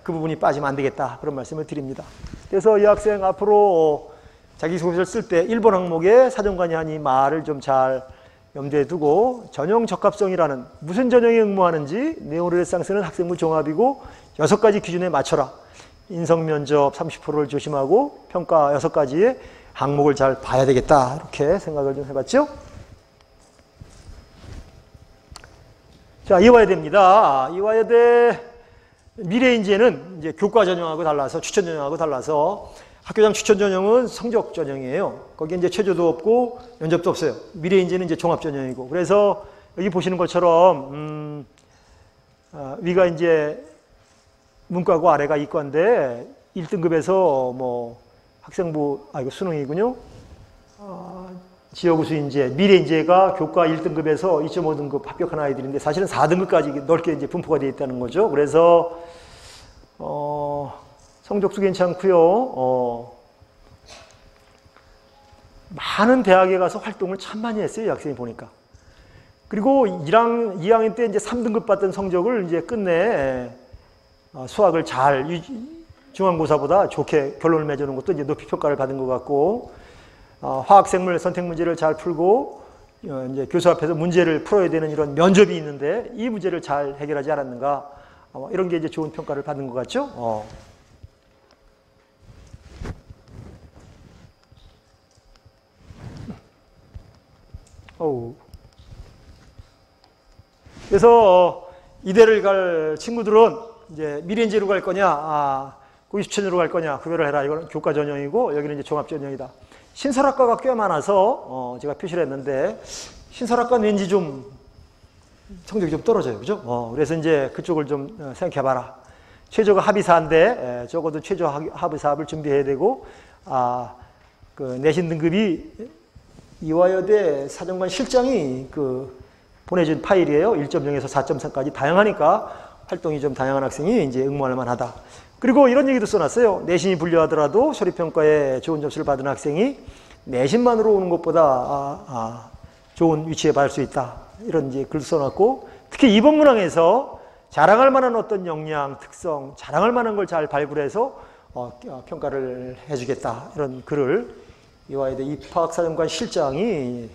그 부분이 빠지면 안 되겠다. 그런 말씀을 드립니다. 그래서 이 학생 앞으로 자기소개서를 쓸 때 일본 항목에 사정관이 한 이 말을 좀 잘 염두에 두고, 전형 적합성이라는 무슨 전형에 응모하는지, 네오르네상스는 학생부 종합이고 6가지 기준에 맞춰라. 인성 면접 30%를 조심하고 평가 6가지의 항목을 잘 봐야 되겠다. 이렇게 생각을 좀 해봤죠. 자, 이화여대입니다. 이화여대 미래인재는 이제 교과 전형하고 달라서, 추천 전형하고 달라서, 학교장 추천 전형은 성적 전형이에요. 거기에 이제 최저도 없고 면접도 없어요. 미래인재는 이제 종합 전형이고, 그래서 여기 보시는 것처럼 위가 이제 문과고 아래가 이과인데 1등급에서 뭐 학생부, 이거 수능이군요. 지역우수 인재, 미래 인재가 교과 1등급에서 2.5등급 합격한 아이들인데 사실은 4등급까지 넓게 이제 분포가 되어 있다는 거죠. 그래서 성적도 괜찮고요. 많은 대학에 가서 활동을 참 많이 했어요. 이 학생이 보니까. 그리고 2학년 때 이제 3등급 받던 성적을 이제 끝내 수학을 잘 중간고사보다 좋게 결론을 맺어놓은 것도 이제 높이 평가를 받은 것 같고, 화학생물 선택 문제를 잘 풀고 이제 교수 앞에서 문제를 풀어야 되는 이런 면접이 있는데 이 문제를 잘 해결하지 않았는가, 이런 게 이제 좋은 평가를 받은 것 같죠. 그래서 이대를 갈 친구들은 이제 미래인재로 갈 거냐, 고위수천으로 갈 거냐 구별을 해라. 이거는 교과 전형이고 여기는 이제 종합 전형이다. 신설학과가 꽤 많아서 제가 표시를 했는데, 신설학과는 왠지 좀 성적이 좀 떨어져요, 그죠? 그래서 이제 그쪽을 좀 생각해봐라. 최저가 합의사인데 적어도 최저 합의사업을 준비해야 되고, 그 내신 등급이 이화여대 사정관 실장이 보내준 파일이에요. 1.0에서 4.3까지 다양하니까 활동이 좀 다양한 학생이 이제 응모할 만하다. 그리고 이런 얘기도 써놨어요. 내신이 불리하더라도 쇼립평가에 좋은 점수를 받은 학생이 내신만으로 오는 것보다 좋은 위치에 받을 수 있다. 이런 이제 글 써놨고, 특히 이번 문항에서 자랑할 만한 어떤 역량, 특성, 자랑할 만한 걸 잘 발굴해서 평가를 해주겠다. 이런 글을 이화여대 입학사정관 실장이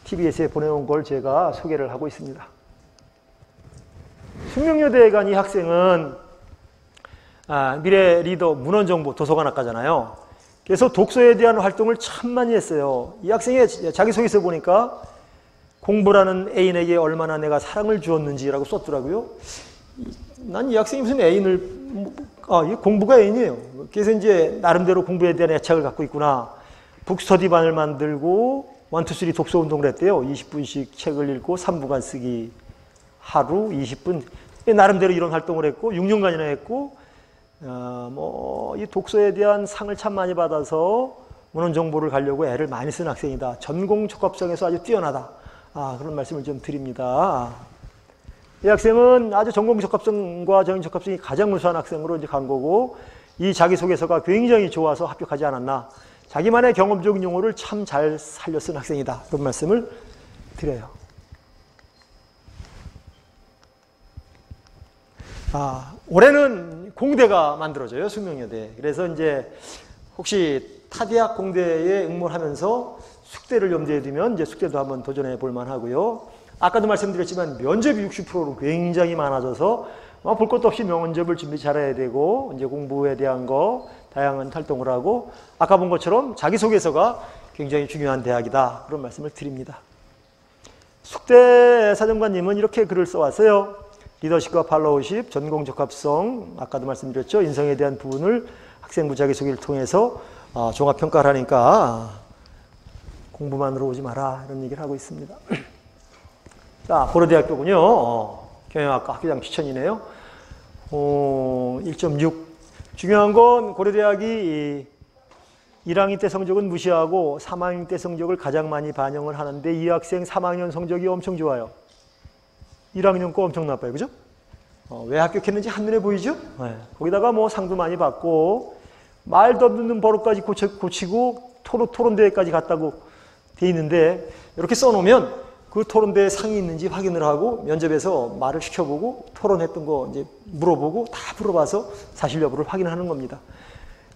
TBS에 보내온 걸 제가 소개를 하고 있습니다. 숙명여대에 간 이 학생은 미래 리더 문헌정보 도서관학과잖아요. 그래서 독서에 대한 활동을 참 많이 했어요. 이 학생의 자기소개서 보니까 공부라는 애인에게 얼마나 내가 사랑을 주었는지라고 썼더라고요. 난 이 학생이 무슨 애인을, 공부가 애인이에요. 그래서 이제 나름대로 공부에 대한 애착을 갖고 있구나. 북스터디반을 만들고 1, 2, 3 독서 운동을 했대요. 20분씩 책을 읽고 3부간 쓰기, 하루 20분. 나름대로 이런 활동을 했고 6년간이나 했고, 이 독서에 대한 상을 참 많이 받아서 문헌 정보를 가려고 애를 많이 쓴 학생이다. 전공 적합성에서 아주 뛰어나다. 그런 말씀을 좀 드립니다. 이 학생은 아주 전공 적합성과 정인 적합성이 가장 우수한 학생으로 이제 간 거고, 이 자기소개서가 굉장히 좋아서 합격하지 않았나. 자기만의 경험적인 용어를 참 잘 살려 쓴 학생이다. 그런 말씀을 드려요. 올해는 공대가 만들어져요. 숙명여대. 그래서 이제 혹시 타대학 공대에 응모를 하면서 숙대를 염두에 두면 이제 숙대도 한번 도전해 볼 만하고요. 아까도 말씀드렸지만 면접이 60%로 굉장히 많아져서 볼 것도 없이 면접을 준비 잘해야 되고, 이제 공부에 대한 거 다양한 활동을 하고, 아까 본 것처럼 자기소개서가 굉장히 중요한 대학이다. 그런 말씀을 드립니다. 숙대 사정관님은 이렇게 글을 써왔어요. 리더십과 팔로우십, 전공 적합성, 아까도 말씀드렸죠. 인성에 대한 부분을 학생부 자기소개를 통해서 종합평가를 하니까 공부만으로 오지 마라 이런 얘기를 하고 있습니다. 자, 고려대학교군요. 경영학과 학교장 추천이네요. 1.6. 중요한 건 고려대학이 1학년 때 성적은 무시하고 3학년 때 성적을 가장 많이 반영을 하는데 이 학생 3학년 성적이 엄청 좋아요. 1학년 거 엄청 나빠요. 그죠? 왜 합격했는지 한눈에 보이죠? 네. 거기다가 뭐 상도 많이 받고 말도 안 듣는 버릇까지 고치고 토론대회까지 갔다고 돼 있는데 이렇게 써놓으면 그 토론대회 상이 있는지 확인을 하고 면접에서 말을 시켜보고 토론했던 거 이제 물어보고 다 물어봐서 사실 여부를 확인하는 겁니다.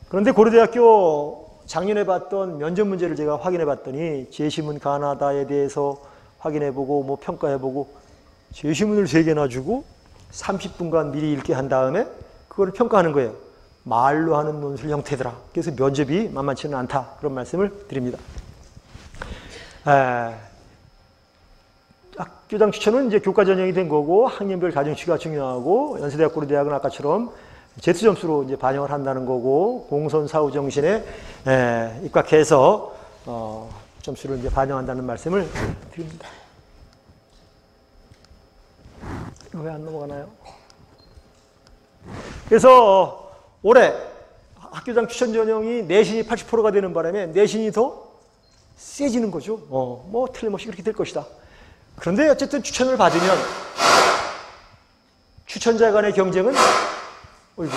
그런데 고려대학교 작년에 봤던 면접 문제를 제가 확인해 봤더니 제시문 가나다에 대해서 확인해보고 뭐 평가해보고 제시문을 3개나 주고 30분간 미리 읽게 한 다음에 그걸 평가하는 거예요. 말로 하는 논술 형태더라. 그래서 면접이 만만치는 않다. 그런 말씀을 드립니다. 학교장 추천은 이제 교과 전형이 된 거고 학년별 가중치가 중요하고 연세대학 고려대학은 아까처럼 제트점수로 이제 반영을 한다는 거고 공선 사후 정신에 입각해서 점수를 이제 반영한다는 말씀을 드립니다. 왜 안 넘어가나요? 그래서 올해 학교장 추천 전형이 내신이 80%가 되는 바람에 내신이 더 세지는 거죠. 뭐 틀림없이 그렇게 될 것이다. 그런데 어쨌든 추천을 받으면 추천자 간의 경쟁은 어이구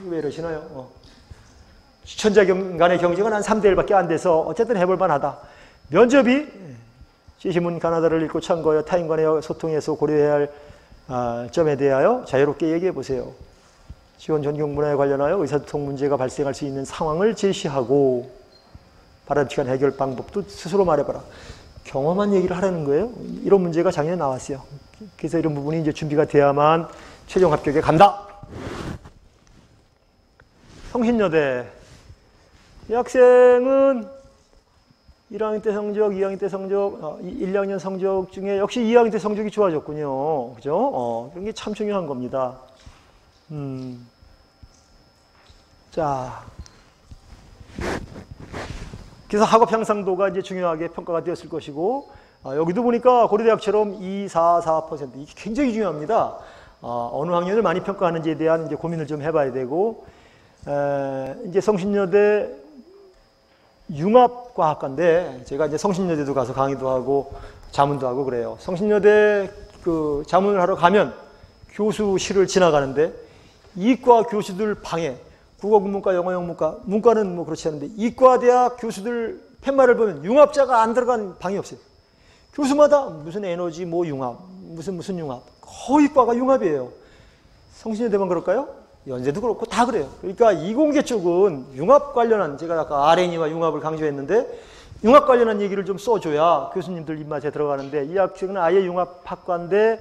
왜 이러시나요? 추천자 간의 경쟁은 한 3대1밖에 안 돼서 어쨌든 해볼 만하다. 면접이 제시문 가나다를 읽고 참고하여 타인 간의 소통에서 고려해야 할 점에 대하여 자유롭게 얘기해 보세요. 지원 전공 분야에 관련하여 의사소통 문제가 발생할 수 있는 상황을 제시하고 바람직한 해결 방법도 스스로 말해봐라. 경험한 얘기를 하라는 거예요. 이런 문제가 작년에 나왔어요. 그래서 이런 부분이 이제 준비가 돼야만 최종 합격에 간다. 성신여대. 이 학생은 1학년 때 성적, 2학년 때 성적, 1, 2학년 성적 중에 역시 2학년 때 성적이 좋아졌군요. 그죠? 그런 게 참 중요한 겁니다. 자. 그래서 학업 향상도가 이제 중요하게 평가가 되었을 것이고, 여기도 보니까 고려대학처럼 2, 4, 4%. 이게 굉장히 중요합니다. 어느 학년을 많이 평가하는지에 대한 이제 고민을 좀 해봐야 되고, 이제 성신여대 융합과학과인데, 제가 이제 성신여대도 가서 강의도 하고, 자문도 하고 그래요. 성신여대 그 자문을 하러 가면 교수실을 지나가는데, 이과 교수들 방에 국어국문과, 영어영문과, 문과는 뭐 그렇지 않은데 이과대학 교수들 팻말을 보면 융합자가 안 들어간 방이 없어요. 교수마다 무슨 에너지 뭐 융합, 무슨 융합, 거의 과가 융합이에요. 성신여대만 그럴까요? 연세도 그렇고 다 그래요. 그러니까 이공계 쪽은 융합 관련한, 제가 아까 RNE와 융합을 강조했는데 융합 관련한 얘기를 좀 써줘야 교수님들 입맛에 들어가는데 이 학생은 아예 융합학과인데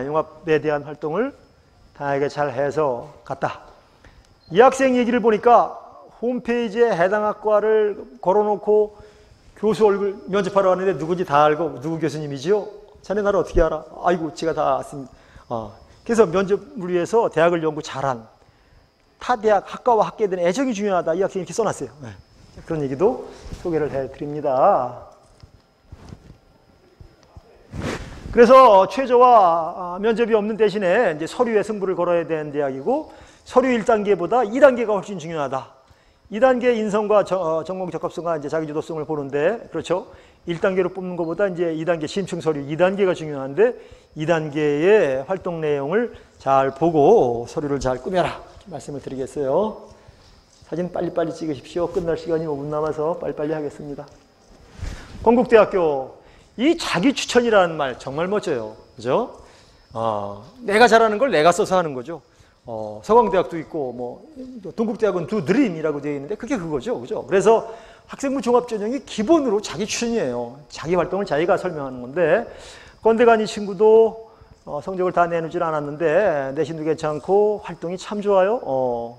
융합에 대한 활동을 다양하게 잘 해서 갔다. 이 학생 얘기를 보니까 홈페이지에 해당 학과를 걸어놓고 교수 얼굴 면접하러 왔는데 누군지 다 알고 누구 교수님이지요? 자네 나를 어떻게 알아? 아이고 제가 다 왔습니다. 그래서 면접을 위해서 대학을 연구 잘한 타 대학 학과와 학계에 대한 애정이 중요하다. 이 학생이 이렇게 써놨어요. 그런 얘기도 소개를 해드립니다. 그래서 최저와 면접이 없는 대신에 이제 서류에 승부를 걸어야 되는 대학이고 서류 1단계보다 2단계가 훨씬 중요하다. 2단계 인성과 전공 적합성과 이제 자기주도성을 보는데, 그렇죠? 1단계로 뽑는 것보다 이제 2단계 심층 서류 2단계가 중요한데, 2단계의 활동 내용을 잘 보고 서류를 잘 꾸며라. 말씀을 드리겠어요. 사진 빨리빨리 찍으십시오. 끝날 시간이 5분 남아서 빨리빨리 하겠습니다. 건국대학교. 이 자기 추천이라는 말 정말 멋져요. 그죠? 내가 잘하는 걸 내가 써서 하는 거죠. 서강대학도 있고, 뭐, 동국대학은 두 드림이라고 되어 있는데, 그게 그거죠. 그죠? 그래서 학생부 종합전형이 기본으로 자기 추천이에요. 자기 활동을 자기가 설명하는 건데, 건대 간 이 친구도 성적을 다 내놓질 않았는데, 내신도 괜찮고, 활동이 참 좋아요.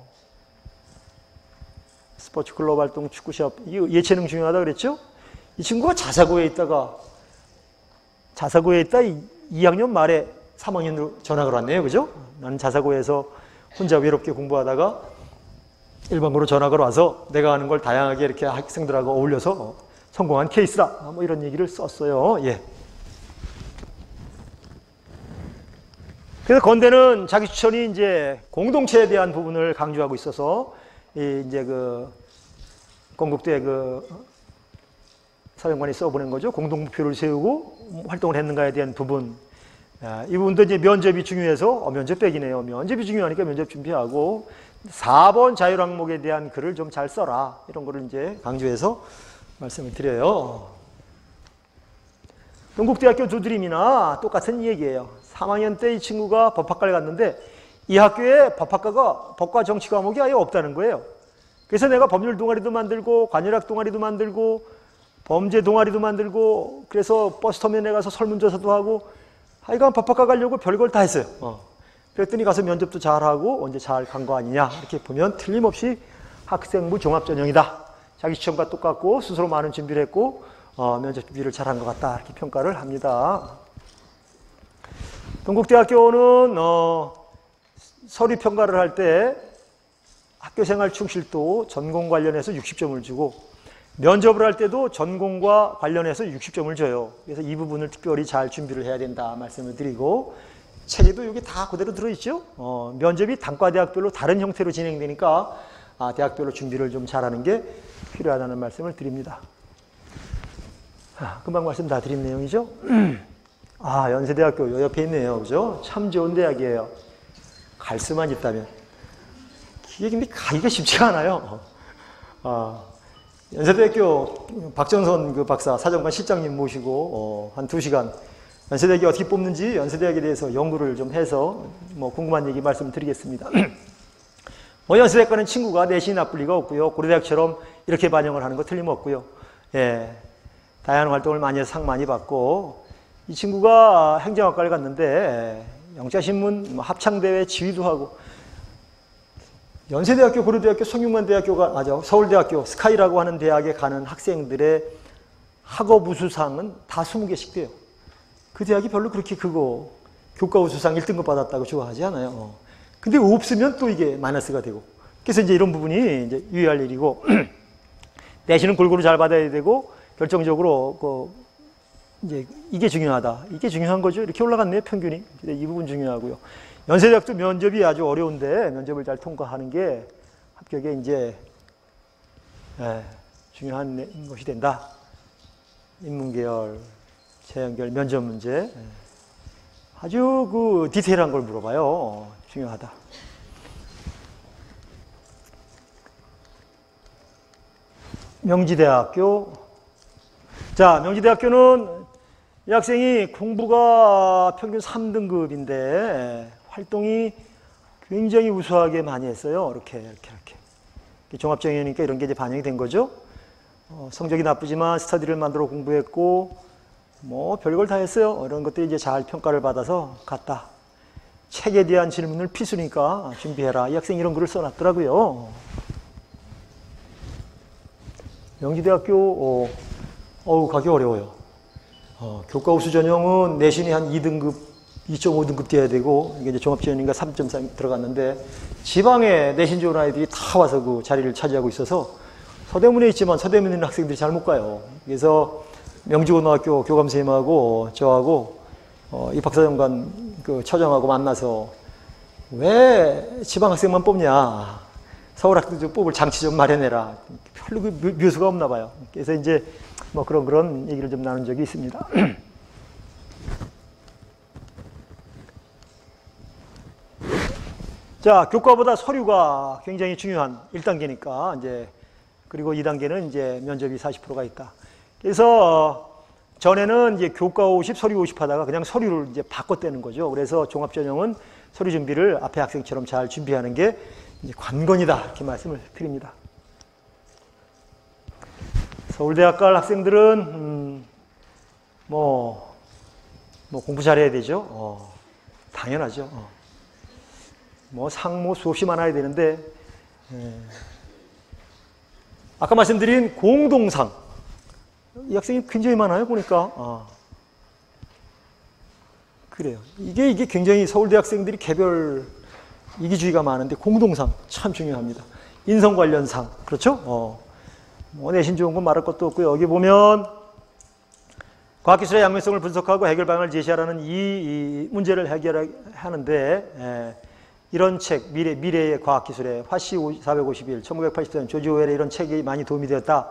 스포츠 클럽 활동, 축구샵, 예체능 중요하다 그랬죠? 이 친구가 자사고에 있다 2학년 말에 3학년으로 전학을 왔네요. 그죠? 나는 자사고에서 혼자 외롭게 공부하다가 일반고로 전학을 와서 내가 하는 걸 다양하게 이렇게 학생들하고 어울려서 성공한 케이스다. 뭐 이런 얘기를 썼어요. 예. 그래서 건대는 자기 추천이 이제 공동체에 대한 부분을 강조하고 있어서 이제 그 건국대 그 사령관이 써보낸 거죠. 공동 목표를 세우고 활동을 했는가에 대한 부분. 이 부분도 이제 면접이 중요해서 면접 빼기네요. 면접이 중요하니까 면접 준비하고 4번 자율항목에 대한 글을 좀 잘 써라. 이런 거를 이제 강조해서 말씀을 드려요. 동국대학교 두드림이나 똑같은 얘기예요. 3학년 때 이 친구가 법학과를 갔는데 이 학교에 법학과가 법과 정치 과목이 아예 없다는 거예요. 그래서 내가 법률 동아리도 만들고 관열학 동아리도 만들고 범죄 동아리도 만들고 그래서 버스터미널에 가서 설문조사도 하고 하여간 법학과 가려고 별걸 다 했어요. 그랬더니 가서 면접도 잘하고 언제 잘 간 거 아니냐 이렇게 보면 틀림없이 학생부 종합전형이다. 자기 시험과 똑같고 스스로 많은 준비를 했고 면접 준비를 잘한 것 같다 이렇게 평가를 합니다. 동국대학교는 서류 평가를 할 때 학교생활 충실도 전공 관련해서 60점을 주고 면접을 할 때도 전공과 관련해서 60점을 줘요. 그래서 이 부분을 특별히 잘 준비를 해야 된다 말씀을 드리고 책에도 여기 다 그대로 들어있죠. 면접이 단과대학별로 다른 형태로 진행되니까 대학별로 준비를 좀 잘하는 게 필요하다는 말씀을 드립니다. 금방 말씀 다 드린 내용이죠. 연세대학교 요 옆에 있네요. 그죠? 참 좋은 대학이에요. 갈 수만 있다면. 이게 근데 가기가 쉽지가 않아요. 연세대학교 박정선 그 박사 사정관 실장님 모시고 한 2시간 연세대학이 어떻게 뽑는지 연세대학에 대해서 연구를 좀 해서 뭐 궁금한 얘기 말씀드리겠습니다. 연세대학과는 친구가 내신이 나쁠 리가 없고요. 고려대학처럼 이렇게 반영을 하는 거 틀림없고요. 예, 다양한 활동을 많이 해서 상 많이 받고 이 친구가 행정학과를 갔는데 영자신문 합창대회 지휘도 하고 연세대학교, 고려대학교, 성균관대학교가 서울대학교 스카이라고 하는 대학에 가는 학생들의 학업 우수상은 다 20개씩 돼요. 그 대학이 별로 그렇게 크고 교과 우수상 1등급 받았다고 좋아하지 않아요. 근데 없으면 또 이게 마이너스가 되고 그래서 이제 이런 부분이 이제 유의할 일이고 내신은 골고루 잘 받아야 되고 결정적으로 이제 이게 중요하다. 이게 중요한 거죠. 이렇게 올라갔네요, 평균이. 이 부분 중요하고요. 연세대학도 면접이 아주 어려운데 면접을 잘 통과하는 게 합격에 이제 중요한 것이 된다. 인문계열, 재연결, 면접 문제. 아주 그 디테일한 걸 물어봐요. 중요하다. 명지대학교. 자, 명지대학교는 이 학생이 공부가 평균 3등급인데 활동이 굉장히 우수하게 많이 했어요. 이렇게. 종합정형이니까 이런 게 이제 반영이 된 거죠. 성적이 나쁘지만 스터디를 만들어 공부했고 뭐 별걸 다 했어요. 이런 것들이 이제 잘 평가를 받아서 갔다. 책에 대한 질문을 필수니까 준비해라. 이 학생이 이런 글을 써놨더라고요. 명지대학교 가기 어려워요. 교과 우수 전형은 내신이 한 2등급, 2.5등급 돼야 되고 이게 이제 종합전형인가 3.3 들어갔는데 지방에 내신 좋은 아이들이 다 와서 그 자리를 차지하고 있어서 서대문에 있지만 서대문에 있는 학생들이 잘 못 가요. 그래서 명지고등학교 교감선생님하고 저하고 이 박사장관 그 처장하고 만나서 왜 지방 학생만 뽑냐? 서울 학생들 뽑을 장치 좀 마련해라. 별로 그 묘수가 없나 봐요. 그래서 이제 뭐 그런 얘기를 좀 나눈 적이 있습니다. 자, 교과보다 서류가 굉장히 중요한 1단계니까 이제 그리고 2단계는 이제 면접이 40%가 있다. 그래서 전에는 이제 교과 50, 서류 50 하다가 그냥 서류를 이제 바꿨다는 거죠. 그래서 종합전형은 서류 준비를 앞에 학생처럼 잘 준비하는 게 이제 관건이다. 이렇게 말씀을 드립니다. 서울대학 갈 학생들은 뭐 공부 잘해야 되죠. 당연하죠. 상모 수없이 많아야 되는데 아까 말씀드린 공동상 이 학생이 굉장히 많아요. 보니까 그래요. 이게 굉장히 서울대 학생들이 개별 이기주의가 많은데 공동상 참 중요합니다. 인성 관련상 그렇죠? 뭐 내신 좋은 건 말할 것도 없고요. 여기 보면 과학기술의 양면성을 분석하고 해결 방안을 제시하라는 이 문제를 해결하는데 이런 책, 미래의 과학기술의 화씨 451, 1984년 조지 오웰의 이런 책이 많이 도움이 되었다.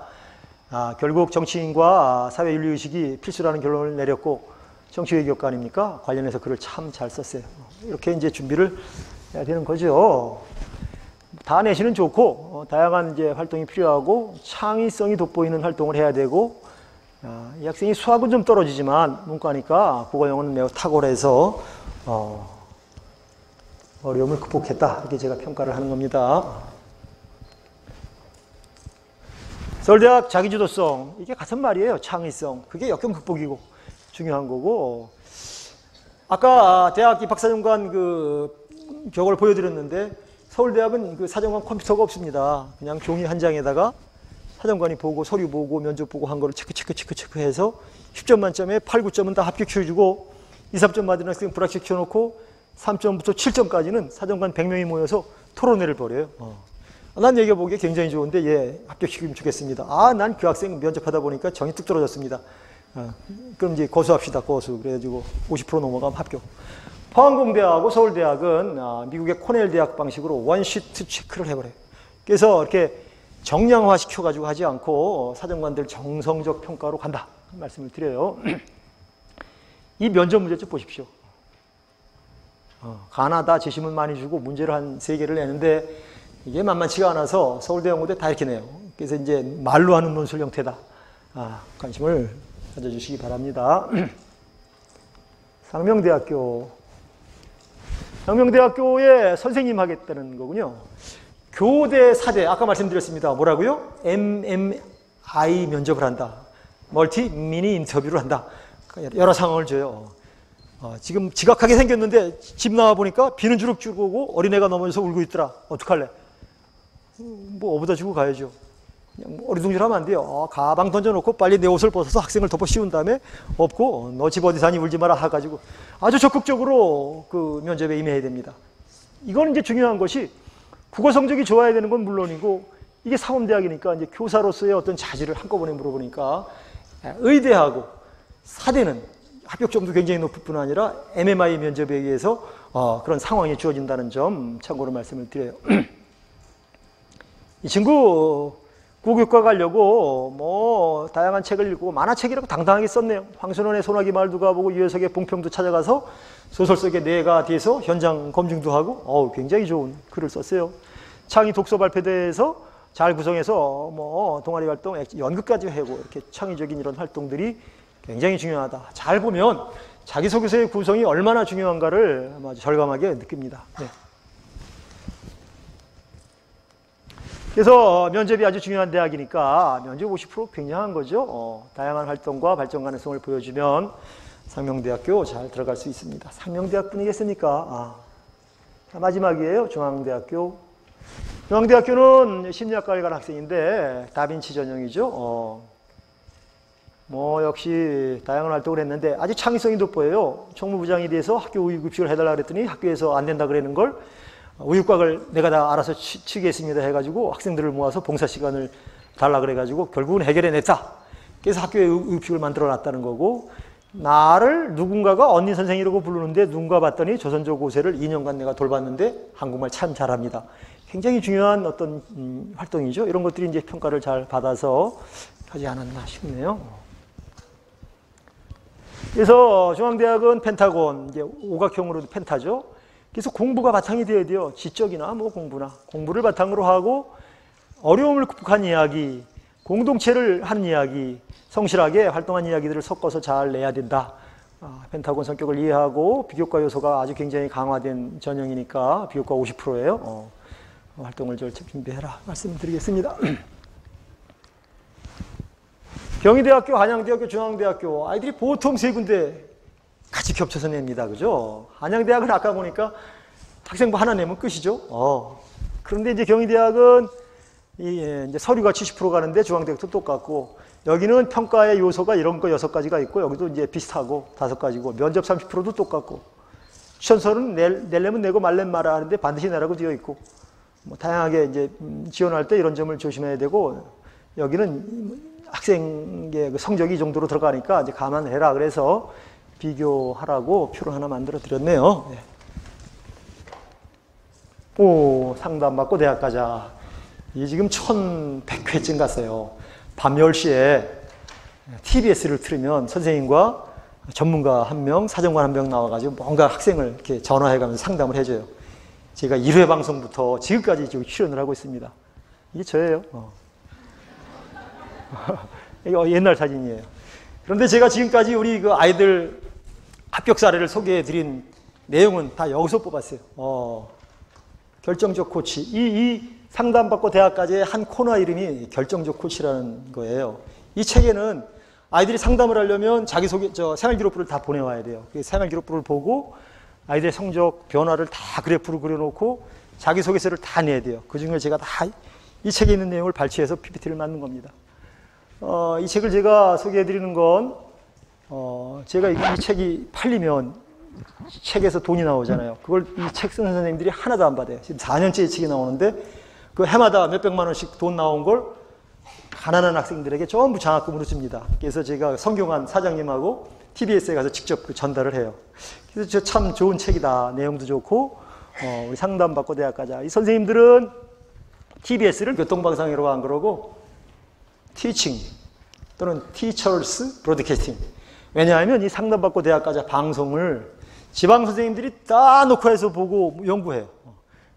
결국 정치인과 사회윤리의식이 필수라는 결론을 내렸고 정치외교과 아닙니까? 관련해서 글을 참 잘 썼어요. 이렇게 이제 준비를 해야 되는 거죠. 다 내시는 좋고 다양한 이제 활동이 필요하고 창의성이 돋보이는 활동을 해야 되고 이 학생이 수학은 좀 떨어지지만 문과니까 국어 영어는 매우 탁월해서 어려움을 극복했다. 이렇게 제가 평가를 하는 겁니다. 서울대학 자기주도성 이게 같은 말이에요. 창의성 그게 역경 극복이고 중요한 거고 아까 대학 입학사정관 그 격을 보여드렸는데 서울대학은 그 사정관 컴퓨터가 없습니다. 그냥 종이 한 장에다가 사정관이 보고 서류 보고 면접 보고 한 거를 체크해서 10점 만점에 8, 9점은 다 합격시켜주고 2, 3점 맞은 학생 불합격시켜놓고 3점부터 7점까지는 사정관 100명이 모여서 토론회를 벌여요. 난 얘기해보기에 굉장히 좋은데 예, 합격시키면 좋겠습니다. 난 그 학생 면접하다 보니까 정이 뚝 떨어졌습니다. 그럼 이제 고수합시다. 고수. 그래가지고 50% 넘어가면 합격. 포항공대하고 서울대학은 미국의 코넬 대학 방식으로 원시트 체크를 해버려요. 그래서 이렇게 정량화 시켜가지고 하지 않고 사정관들 정성적 평가로 간다. 말씀을 드려요. 이 면접 문제 좀 보십시오. 가나다 제시문 많이 주고 문제를 한 3개를 내는데 이게 만만치가 않아서 서울대 연고대 다 이렇게 내요. 그래서 이제 말로 하는 논술 형태다. 관심을 가져주시기 바랍니다. 상명대학교에 선생님 하겠다는 거군요. 교대, 사대, 아까 말씀드렸습니다. 뭐라고요? MMI 면접을 한다. 멀티 미니 인터뷰를 한다. 여러 상황을 줘요. 지금 지각하게 생겼는데 집 나와보니까 비는 주룩주룩 오고 어린애가 넘어져서 울고 있더라. 어떡할래? 뭐 어부다 주고 가야죠. 그냥 어리둥절하면 안 돼요. 가방 던져놓고 빨리 내 옷을 벗어서 학생을 덮어 씌운 다음에 업고 너 집 어디 사니 울지 마라 해가지고 아주 적극적으로 그 면접에 임해야 됩니다. 이건 이제 중요한 것이 국어 성적이 좋아야 되는 건 물론이고 이게 사범대학이니까 이제 교사로서의 어떤 자질을 한꺼번에 물어보니까 의대하고 사대는 합격점도 굉장히 높을 뿐 아니라 MMI 면접에 의해서 그런 상황이 주어진다는 점 참고로 말씀을 드려요. 이 친구 국어교과 가려고 뭐 다양한 책을 읽고 만화책이라고 당당하게 썼네요. 황선원의 소나기 마을도 가보고 유해석의 봉평도 찾아가서 소설 속에 뇌가 돼서 현장 검증도 하고 굉장히 좋은 글을 썼어요. 창의 독서 발표대회에서 잘 구성해서 뭐 동아리 활동, 연극까지 하고 이렇게 창의적인 이런 활동들이 굉장히 중요하다. 잘 보면 자기소개서의 구성이 얼마나 중요한가를 아주 절감하게 느낍니다. 네. 그래서 면접이 아주 중요한 대학이니까 면접 50% 굉장한 거죠. 다양한 활동과 발전 가능성을 보여주면 상명대학교 잘 들어갈 수 있습니다. 상명대학뿐이겠습니까? 마지막이에요. 중앙대학교. 중앙대학교는 심리학과에 간 학생인데 다빈치 전형이죠. 뭐 역시 다양한 활동을 했는데 아주 창의성이 돋보여요. 총무부장이 돼서 학교 우유급식을 해달라 그랬더니 학교에서 안 된다 그러는 걸 우유곽을 내가 다 알아서 치겠습니다 해가지고 학생들을 모아서 봉사 시간을 달라 그래가지고 결국은 해결해냈다. 그래서 학교에 우유급식을 만들어 놨다는 거고 나를 누군가가 언니 선생이라고 부르는데 누군가 봤더니 조선족 5세를 2년간 내가 돌봤는데 한국말 참 잘합니다. 굉장히 중요한 어떤 활동이죠. 이런 것들이 이제 평가를 잘 받아서 하지 않았나 싶네요. 그래서 중앙대학은 펜타곤, 이제 오각형으로 펜타죠. 그래서 공부가 바탕이 되어야 돼요. 지적이나 뭐 공부나. 공부를 바탕으로 하고 어려움을 극복한 이야기, 공동체를 한 이야기, 성실하게 활동한 이야기들을 섞어서 잘 내야 된다. 펜타곤 성격을 이해하고 비교과 요소가 아주 굉장히 강화된 전형이니까 비교과 50%예요. 활동을 좀 준비해라 말씀드리겠습니다. 경희대학교, 한양대학교, 중앙대학교 아이들이 보통 3군데 같이 겹쳐서 냅니다. 그죠? 한양대학은 아까 보니까 학생부 하나 내면 끝이죠. 그런데 이제 경희대학은 이제 서류가 70% 가는데 중앙대학도 똑같고 여기는 평가의 요소가 이런 거 6가지가 있고 여기도 이제 비슷하고 5가지고 면접 30%도 똑같고 추천서는 내려면 내고 말려면 말아 하는데 반드시 내라고 되어 있고 뭐 다양하게 이제 지원할 때 이런 점을 조심해야 되고 여기는 학생의 그 성적이 이 정도로 들어가니까 이제 감안해라. 그래서 비교하라고 표를 하나 만들어 드렸네요. 네. 오, 상담받고 대학 가자. 이게 지금 1100회쯤 갔어요. 밤 10시에 TBS를 틀으면 선생님과 전문가 한 명, 사정관 한 명 나와가지고 뭔가 학생을 이렇게 전화해가면서 상담을 해줘요. 제가 1회 방송부터 지금까지 지금 출연을 하고 있습니다. 이게 저예요. 이거 옛날 사진이에요. 그런데 제가 지금까지 우리 그 아이들 합격 사례를 소개해 드린 내용은 다 여기서 뽑았어요. 결정적 코치. 이 상담받고 대학까지의 한 코너 이름이 결정적 코치라는 거예요. 이 책에는 아이들이 상담을 하려면 자기소개, 생활기록부를 다 보내와야 돼요. 그 생활기록부를 보고 아이들의 성적 변화를 다 그래프로 그려놓고 자기소개서를 다 내야 돼요. 그 중에 제가 다 이 책에 있는 내용을 발췌해서 PPT를 만든 겁니다. 이 책을 제가 소개해 드리는 건, 제가 이 책이 팔리면 책에서 돈이 나오잖아요. 그걸 이 책 쓰는 선생님들이 하나도 안 받아요. 지금 4년째 이 책이 나오는데 그 해마다 몇백만 원씩 돈 나온 걸 가난한 학생들에게 전부 장학금으로 줍니다. 그래서 제가 성경환 사장님하고 TBS에 가서 직접 전달을 해요. 그래서 저 참 좋은 책이다. 내용도 좋고, 우리 상담받고 대학 가자. 이 선생님들은 TBS를 교통방송이라고 안 그러고 Teaching 또는 Teachers Broadcasting. 왜냐하면 이 상담받고 대학 가자 방송을 지방 선생님들이 다 녹화해서 보고 연구해요.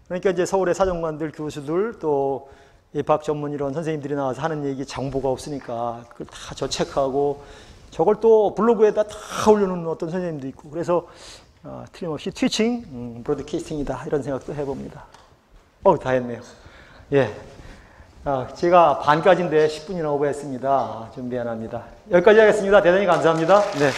그러니까 이제 서울의 사정관들, 교수들, 또 입학 전문 이런 선생님들이 나와서 하는 얘기 정보가 없으니까 그걸 다 저 체크하고 저걸 또 블로그에다 다 올려놓는 어떤 선생님도 있고, 그래서 틀림없이 티칭, 브로드캐스팅이다 이런 생각도 해봅니다. 다 했네요. 예, 제가 반까지인데 10분이나 오버했습니다. 좀 미안합니다. 여기까지 하겠습니다. 대단히 감사합니다. 네.